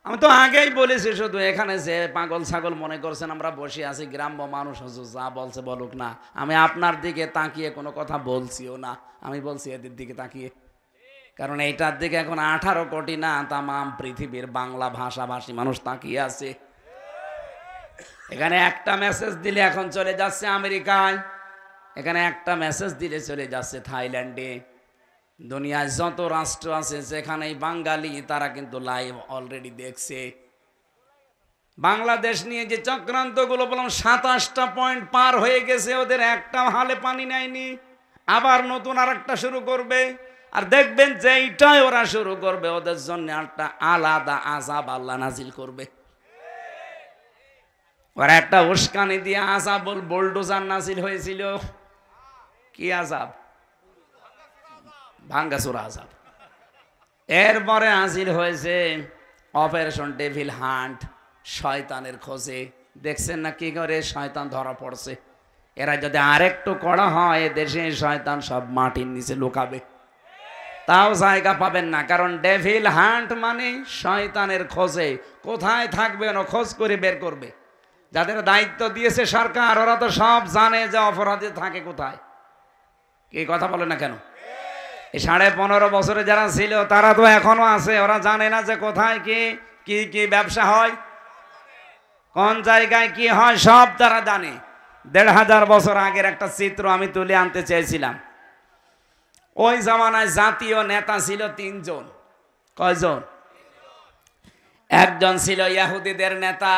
আমি তো আগেই বলেছি, শুধু এখানে যে পাগল ছাগল মনে করছেন আমরা বসে আছি, গ্রাম্য মানুষ হুজুর যা বলছে বলুক না, আমি আপনার দিকে তাকিয়ে কোনো কথা বলছিও না, আমি বলছি এদের দিকে তাকিয়ে। কারণ এইটার দিকে এখন 18 কোটি না, তামাম পৃথিবীর বাংলা ভাষাভাষী মানুষ তাকিয়ে আছে। এখানে একটা মেসেজ দিলে এখন চলে যাচ্ছে আমেরিকায়, এখানে একটা মেসেজ দিলে চলে যাচ্ছে থাইল্যান্ডে। দুনিয়ায় যত রাষ্ট্র আছে যেখানেই বাঙালি, তারা কিন্তু লাইভ অলরেডি দেখছে। বাংলাদেশ নিয়ে যে চক্রান্তগুলো বললাম, 27টা পয়েন্ট পার হয়ে গেছে, ওদের একটা হালে পানি নেয়নি, আবার নতুন আরেকটা শুরু করবে। আর দেখবেন যে এইটাই ওরা শুরু করবে, ওদের জন্য একটা আলাদা আযাব আল্লাহ নাজিল করবে। ওরা একটা উস্কানি দিয়ে আযাবুল বুলডোজার নাজিল হয়েছিল। কি আযাব? ভাঙ্গাচোরা আযাব। এরপরে নাজিল হয়েছে অপারেশন ডেভিল হান্ট, শয়তানের খোঁজে। দেখছেন না কি করে শয়তান ধরা পড়ছে? এরা যদি আরেকটু কড়া হয়, দেশে শয়তান সব মাটির নিচে লুকাবে, তাও জায়গা পাবেন না। কারণ ডেভিল হান্ট মানে শয়তানের খোঁজে, কোথায় থাকবে ও খোঁজ করে বের করবে। যাদের দায়িত্ব দিয়েছে সরকার, ওরা তো সব জানে যে অপরাধী থাকে কোথায়। কি কথা বলে না কেন? এই 15.5 বছরে যারা ছিল তারা তো এখনো আছে, ওরা জানে না যে কোথায় কি কি কি ব্যবসা হয়, কোন জায়গায় কি হয়, সব তারা জানে। 1500 বছর আগের একটা চিত্র আমি তুলে আনতে চেয়েছিলাম। ওই জামানায় জাতীয় নেতা ছিল 3 জন। কয়জন? একজন ছিল ইহুদিদের নেতা,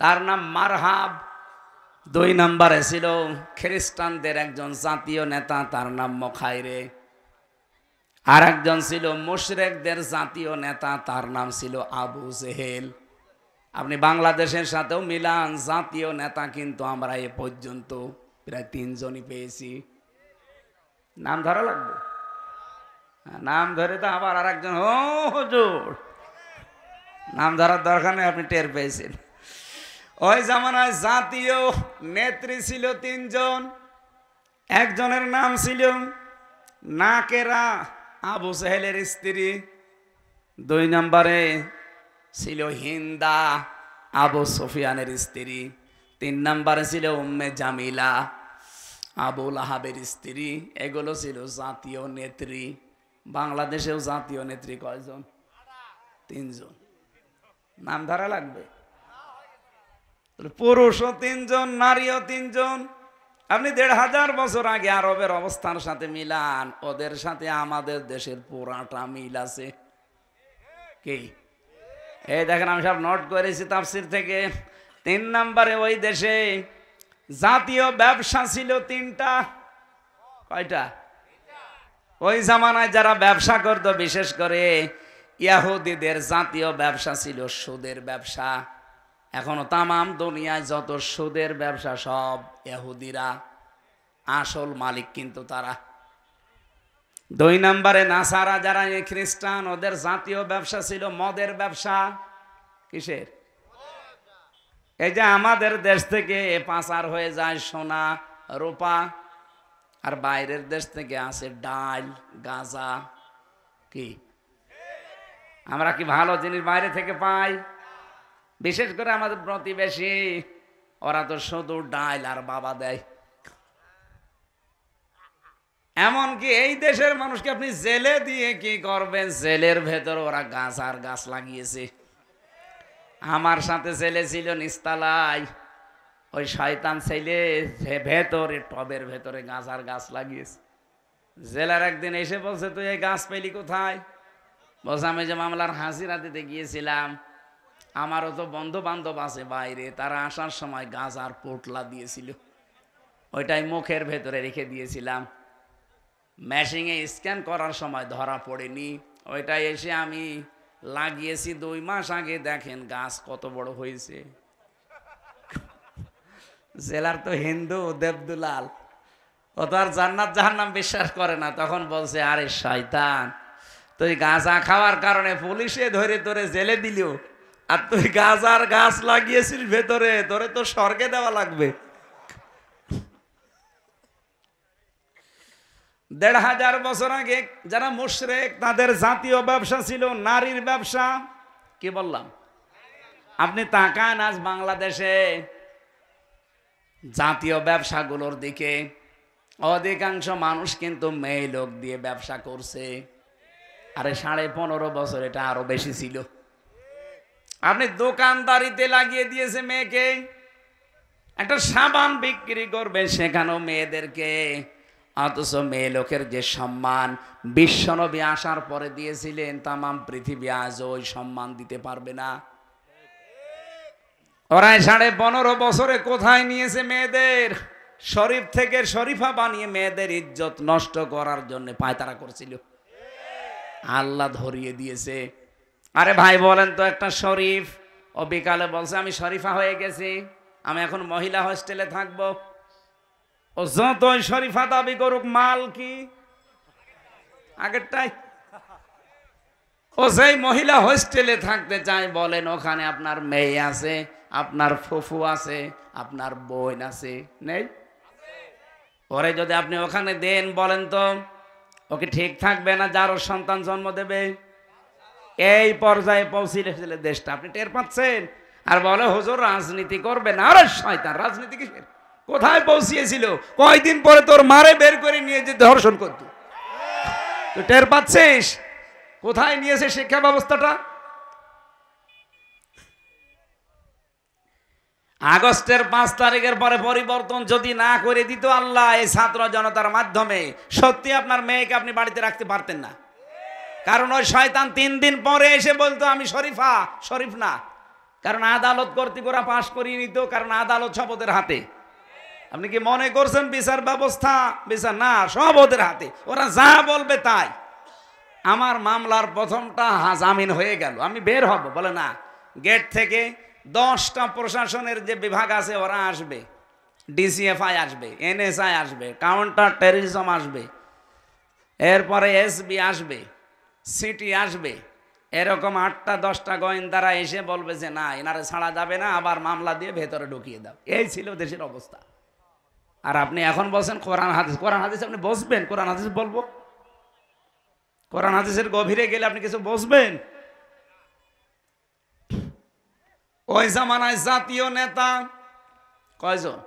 তার নাম মারহাব। 2 নম্বরে ছিল খ্রিস্টানদের একজন জাতীয় নেতা, তার নাম মখাইরে। আর একজন ছিল মুশরিকদের জাতীয় নেতা, তার নাম ছিল আবু জেহেল। আপনি বাংলাদেশের সাথেও মিলান, জাতীয় নেতা কিন্তু আমরা এ পর্যন্ত প্রায় 3 জনই পেয়েছি। নাম ধরা লাগবে, নাম ধরে তো আবার আর একজন হুজুর, নাম ধরার দরকার নেই, আপনি টের পেয়েছেন। ওই জামানায় জাতীয় নেত্রী ছিল 3 জন। একজনের নাম ছিল নাকেরা, আবু জেহেলের স্ত্রী। 2 নম্বরে ছিল হিন্দা, আবু সুফিয়ানের স্ত্রী। 3 নম্বরে ছিল উম্মে জামিলা, আবু লাহাবের স্ত্রী। এগুলো ছিল জাতীয় নেত্রী। বাংলাদেশেও জাতীয় নেত্রী কয়জন? 3 জন। নাম ধরা লাগবে। পুরুষও 3 জন, নারীও 3 জন। আপনি 1500 বছর আগে আরবের অবস্থার সাথে মিলান, ওদের সাথে আমাদের দেশের পুরাটা মিল আছে। কি এই দেখেন, আমি সব নোট করেছি তাফসির থেকে। 3 নম্বরে ওই দেশে জাতীয় ব্যবসা ছিল 3টা। কয়টা? ওই জামানায় যারা ব্যবসা করতো, বিশেষ করে ইহুদিদের জাতীয় ব্যবসা ছিল সুদের ব্যবসা। এখনো তামাম দুনিয়ায় যত সুদের ব্যবসা সব ইহুদিরা, আসল মালিক কিন্তু তারা। 2 নম্বরে নাসারা, যারা খ্রিস্টান, ওদের জাতীয় ব্যবসা ছিল মদের ব্যবসা। কিসের? এই যে আমাদের দেশ থেকে পাচার হয়ে যায় সোনা রূপা, আর বাইরের দেশ থেকে আসে ডাল গাঁজা। কি আমরা কি ভালো জিনিস বাইরে থেকে পাই? বিশেষ করে আমাদের প্রতিবেশী, ওরা তো শুধু ডাল আর বাবা দেয়। এমনকি এই দেশের মানুষকে আপনি জেলে দিয়ে কি করবেন? জেলের ভেতর ওরা গাছ আর গাছ লাগিয়েছে। আমার সাথে ছেলে ছিল নিস্তালায়, ওই শয়তান ছেলে ভেতরে টবের ভেতরে গাছ আর গাছ লাগিয়েছে। জেলার একদিন এসে বলছে, তুই এই গাছ পেলি কোথায়? বলছে, আমি যে মামলার হাজিরা দিতে গিয়েছিলাম, আমারও তো বন্ধু বান্ধব আছে বাইরে, তারা আসার সময় গাছ আর পোটলা দিয়েছিল, ওইটাই মুখের ভেতরে রেখে দিয়েছিলাম। মেশিনে স্ক্যান করার সময় ধরা পড়েনি, ওইটাই এসে আমি লাগিয়েছি 2 মাস আগে। দেখেন গাছ কত বড় হয়েছে। জেলার তো হিন্দু দেবদুলাল, ও তো আর জান্নাত জাহান্নাম বিশ্বাস করে না। তখন বলছে, আরে শয়তান, তুই গাঁজা খাওয়ার কারণে পুলিশে ধরে তোরে জেলে দিল, আর তুই গাঁজার গাছ লাগিয়েছিস ভেতরে, তোরে তো স্বর্গে দেওয়া লাগবে। 1500 বছর আগে যারা মুশরিক, তাদের জাতীয় ব্যবসা ছিল নারীর ব্যবসা। কি বললাম? আপনি তাকান আজ বাংলাদেশে জাতীয় ব্যবসাগুলোর দিকে, অধিকাংশ মানুষ কিন্তু মেয়ে লোক দিয়ে ব্যবসা করছে। আরে 15.5 বছর এটা আরো বেশি ছিল। আপনি দোকানদারিতে লাগিয়ে দিয়েছে মেয়েকে, একটা সাবান বিক্রি করবে সেখানেও মেয়েদেরকে। অথচ মেয়ে লোকের যে সম্মান বিশ্বনবী আসার পরে দিয়েছিলেন, তামাম পৃথিবী আজ ওই সম্মান দিতে পারবে না। ওরা 15.5 বছরে কোথায় নিয়েছে মেয়েদের? শরীফ থেকে শরীফা বানিয়ে মেয়েদের ইজ্জত নষ্ট করার জন্য পায়তারা করছিল, আল্লাহ ধরিয়ে দিয়েছে। আরে ভাই বলেন তো, একটা শরীফ ও বিকালে বলছে, আমি শরীফা হয়ে গেছি, আমি এখন মহিলা হোস্টেলে থাকবো। ও যতই শরীফা দাবি করুক, মাল কি আগেরটাই। ও সেই মহিলা হোস্টেলে থাকতে চায়, বলেন ওখানে আপনার মেয়ে আছে, আপনার ফুফু আছে, আপনার বোন আছে, নেই? ওরে যদি আপনি ওখানে দেন, বলেন তো ওকে ঠিক থাকবে না যারও সন্তান জন্ম দেবে? এই পর্যায়ে পৌঁছিল দেশটা, আপনি টের পাচ্ছেন? আর বলে হুজুর রাজনীতি করবে না। আরে শয়তান, রাজনীতি কিসের? কোথায় পৌঁছিয়েছিল? কয়দিন পরে তোর মারে বের করে নিয়ে যে ধর্ষণ করত, তুই টের পাচ্ছিস? কোথায় নিয়েছে শিক্ষা ব্যবস্থাটা? আগস্টের 5 তারিখের পরে পরিবর্তন যদি না করে দিত আল্লাহ এই ছাত্র জনতার মাধ্যমে, সত্যি আপনার মেয়েকে আপনি বাড়িতে রাখতে পারতেন না। কারণ ওই শয়তান 3 দিন পরে এসে বলতো আমি শরীফা, শরীফ না। কারণ আদালত কর্তৃক ওরা পাশ করিয়ে নিত, কারণ আদালত সব ওদের হাতে। আপনি কি মনে করছেন বিচার ব্যবস্থা? বিচার না, সব ওদের হাতে, ওরা যা বলবে তাই। আমার মামলার প্রথমটা জামিন হয়ে গেল, আমি বের হব, বলে না, গেট থেকে 10টা প্রশাসনের যে বিভাগ আছে ওরা আসবে, ডিসিএফআই আসবে, এনএসআই আসবে, কাউন্টার টেররিজম আসবে, এরপরে এসবি আসবে, সিটি আসবে, এরকম 8টা 10টা গোয়েন্দারা এসে বলবে যে না, এনারে ছাড়া যাবে না, আবার মামলা দিয়ে ভেতরে ঢুকিয়ে দাও। এই ছিল দেশের অবস্থা। আর আপনি এখন বলছেন কোরআন হাদিস, কোরআন হাদিস আপনি বসবেন? কোরআন হাদিস বলবো? কোরআন হাদিসের গভীরে গেলে আপনি কিছু বসবেন? ওই জামানায় জাতীয় নেতা কয়জন?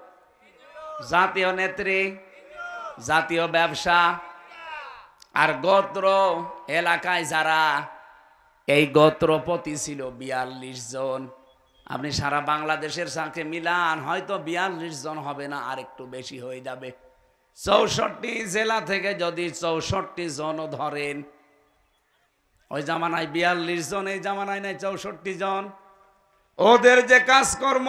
জাতীয় নেত্রী, জাতীয় ব্যবসা, আর গোত্র এলাকায় যারা, এই গোত্রপতি ছিল 42 জন। আপনি সারা বাংলাদেশের সাথে মিলান, হয়তো 42 জন হবে না, আর একটু বেশি হয়ে যাবে। 64 জেলা থেকে যদি 64 জনও ধরেন, ওই জামানায় 42 জন, এই জামানায় নাই 64 জন। ওদের যে কাজকর্ম,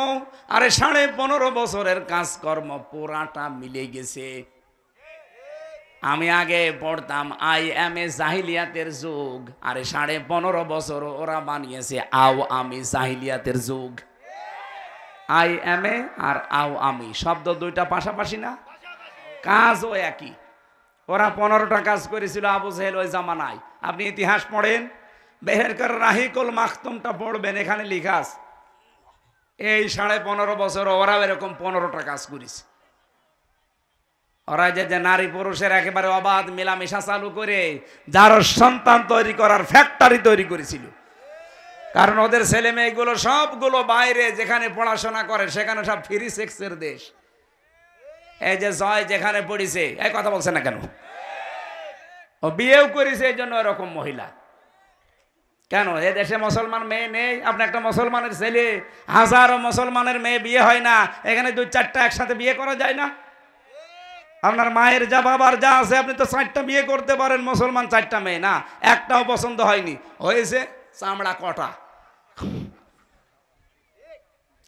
আরে 15.5 বছরের কাজকর্ম পুরাটা মিলে গেছে। আমি আগে পড়তাম IMA জাহিলিয়াতের যুগ, আরে 15.5 বছর ওরা বানিয়েছে আওয়ামী জাহিলিয়াতের যুগ। IMA আর আওয়ামী শব্দ দুইটা পাশাপাশি না, কাজও একই। ওরা 15টা কাজ করেছিল আবু জেহেল ওই জামানায়। আপনি ইতিহাস পড়েন, বের করে রাহিকুল মাখতুমটা পড়বেন, এখানে লেখা আছে এই 15.5 বছর ওরাও এরকম 15টা কাজ করেছে। ওরা যে নারী পুরুষের একেবারে অবাধ মেলামেশা চালু করে যার সন্তান তৈরি করার ফ্যাক্টরি তৈরি করেছিল। কারণ ওদের ছেলে মেয়েগুলো সবগুলো বাইরে যেখানে পড়াশোনা করে সেখানে সব ফ্রি সেক্সের দেশ। এই যে জয় যেখানে পড়িছে, এই কথা বলছে না কেন? ও বিয়েও করেছে, এই জন্য এরকম মহিলা। কেন এ দেশে মুসলমান মেয়ে নেই? আপনি একটা মুসলমানের ছেলে, হাজারো মুসলমানের মেয়ে বিয়ে হয় না, এখানে 2-4টা একসাথে বিয়ে করা যায় না? আপনার মায়ের যা বাবার যা আছে, আপনি তো 4টা বিয়ে করতে পারেন, মুসলমান 4টা মেয়ে না, একটাও পছন্দ হয়নি, হয়েছে চামড়া কটা।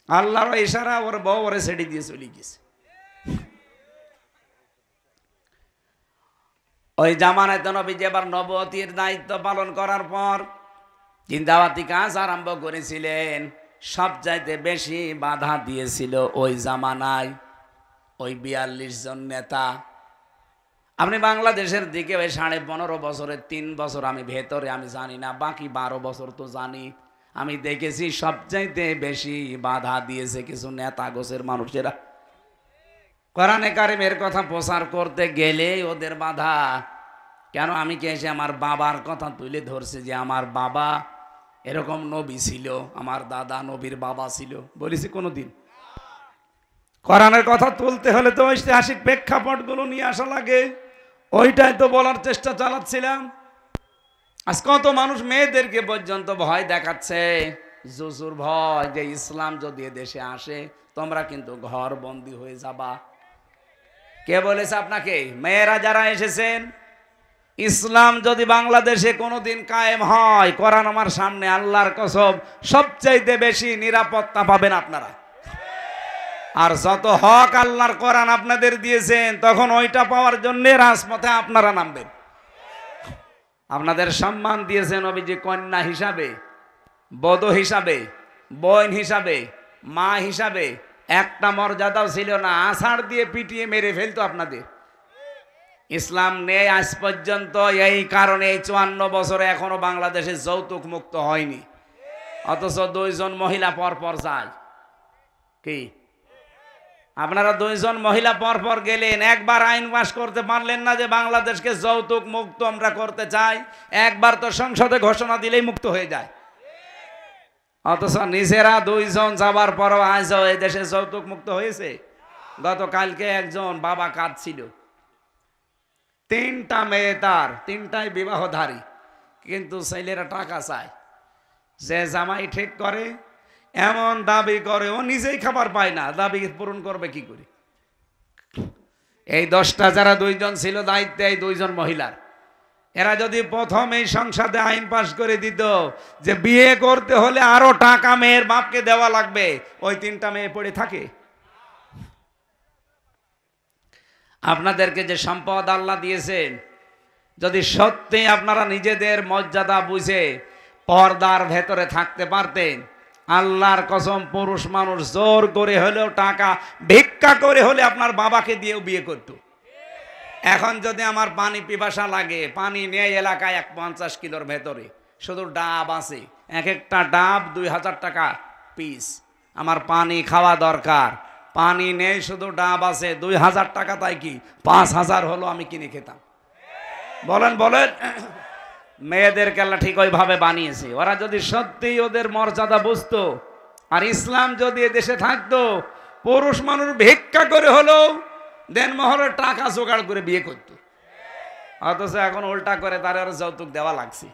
আল্লাহর ইশারা, ওর বউ ওরে ছেড়ে দিয়ে চলে গেছে। ওই জামানায় তো নবীজি এবার নবুয়তির দায়িত্ব পালন করার পর জিন্দাওয়াতি কাজ আরম্ভ করেছিলেন। সবচাইতে বেশি বাধা দিয়েছিল ওই জামানায় ওই 42 জন নেতা। আপনি বাংলাদেশের দিকে ওই 15.5 বছরের 3 বছর আমি ভেতরে, আমি জানি না, বাকি 12 বছর তো জানি। আমি দেখেছি সবচাইতে বেশি বাধা দিয়েছে কিছু নেতা গোছের মানুষেরা। কোরআনে কারিমের কথা প্রচার করতে গেলে ওদের বাধা। কেন? আমি কি এসে আমার বাবার কথা তুলে ধরছে যে আমার বাবা এরকম নবী ছিল, আমার দাদা নবীর বাবা ছিল, বলেছি কোনোদিন? কোরআনের কথা তুলতে হলে তো ঐতিহাসিক প্রেক্ষাপটগুলো নিয়ে আসা লাগে, ওইটাই তো বলার চেষ্টা চালাচ্ছিলাম। আজ কত মানুষ মেয়েদেরকে পর্যন্ত ভয় দেখাচ্ছে, জুজুর ভয়, যে ইসলাম যদি দেশে আসে তোমরা কিন্তু ঘর বন্দী হয়ে যাবা। কে বলেছে আপনাকে? মেয়েরা যারা এসেছেন, ইসলাম যদি বাংলাদেশে কোনোদিন কায়েম হয়, কোরআন আমার সামনে, আল্লাহর কসম, সবচাইতে বেশি নিরাপত্তা পাবেন আপনারা। আর যত হক আল্লাহর কোরআন আপনাদের দিয়েছেন, তখন ওইটা পাওয়ার জন্য রাজপথে আপনারা নামবেন। আপনাদের সম্মান দিয়েছেন নবীজি কন্যা হিসাবে, বধূ হিসাবে, বোন হিসাবে, মা হিসাবে। একটা মর্যাদাও ছিল না, আষাঢ় দিয়ে পিটিয়ে মেরে ফেলতো আপনাদের। ইসলাম নেই আজ পর্যন্ত, এই কারণে এই 54 বছরে এখনো বাংলাদেশে যৌতুক মুক্ত হয়নি। অথচ 2 জন মহিলা পরপর যায়। কি আপনারা 2 জন মহিলা পরপর গেলেন, একবার আইন পাস করতে পারলেন না যে বাংলাদেশকে যৌতুক মুক্ত আমরা করতে চাই? একবার তো সংসদে ঘোষণা দিলেই মুক্ত হয়ে যায়। অথচ নিজেরা 2 জন যাবার পরও আজও এই দেশে যৌতুক মুক্ত হয়েছে। গতকালকে একজন বাবা কাঁদছিল, 3টা মেয়ে তার, 3টাই বিবাহধারী, কিন্তু ছেলেরা টাকা চায়। যে জামাই ঠিক করে এমন দাবি করে, ও নিজেই খাবার পায় না, দাবি পূরণ করবে কি করে? এই 10টা যারা 2 জন ছিল দায়িত্বে, এই 2 জন মহিলার, এরা যদি প্রথম এই সংসদে আইন পাশ করে দিত যে বিয়ে করতে হলে আরো টাকা মেয়ের বাপকে দেওয়া লাগবে, ওই 3টা মেয়ে পড়ে থাকে। আপনাদেরকে যে সম্পদ আল্লাহ দিয়েছেন, যদি সত্যি আপনারা নিজেদের মর্যাদা বুঝে পর্দার ভেতরে থাকতে পারতেন, আল্লাহর কসম পুরুষ মানুষ জোর করে হলেও টাকা ভিক্ষা করে হলে আপনার বাবাকে দিয়েও বিয়ে করত। এখন যদি আমার পানি পিপাসা লাগে, পানি নেই এলাকায় 50 কিলোর ভেতরে, শুধু ডাব আছে, এক একটা ডাব 2000 টাকা পিস। আমার পানি খাওয়া দরকার, পানি নেই, শুধু ডাব আছে, 2000 টাকা, তাই কি 5000 হলো আমি কিনে খেতাম। বলেন বলেন, মেয়েদেরকে আল্লাহ ঠিক ওইভাবে বানিয়েছে। ওরা যদি সত্যি ওদের মর্যাদা বুঝতো, আর ইসলাম যদি এদেশে থাকতো, পুরুষ মানুষ ভিক্ষা করে হলেও দেনমহরের টাকা জোগাড় করে বিয়ে করত। অথচ এখন উল্টা করে তার যৌতুক দেওয়া লাগছে।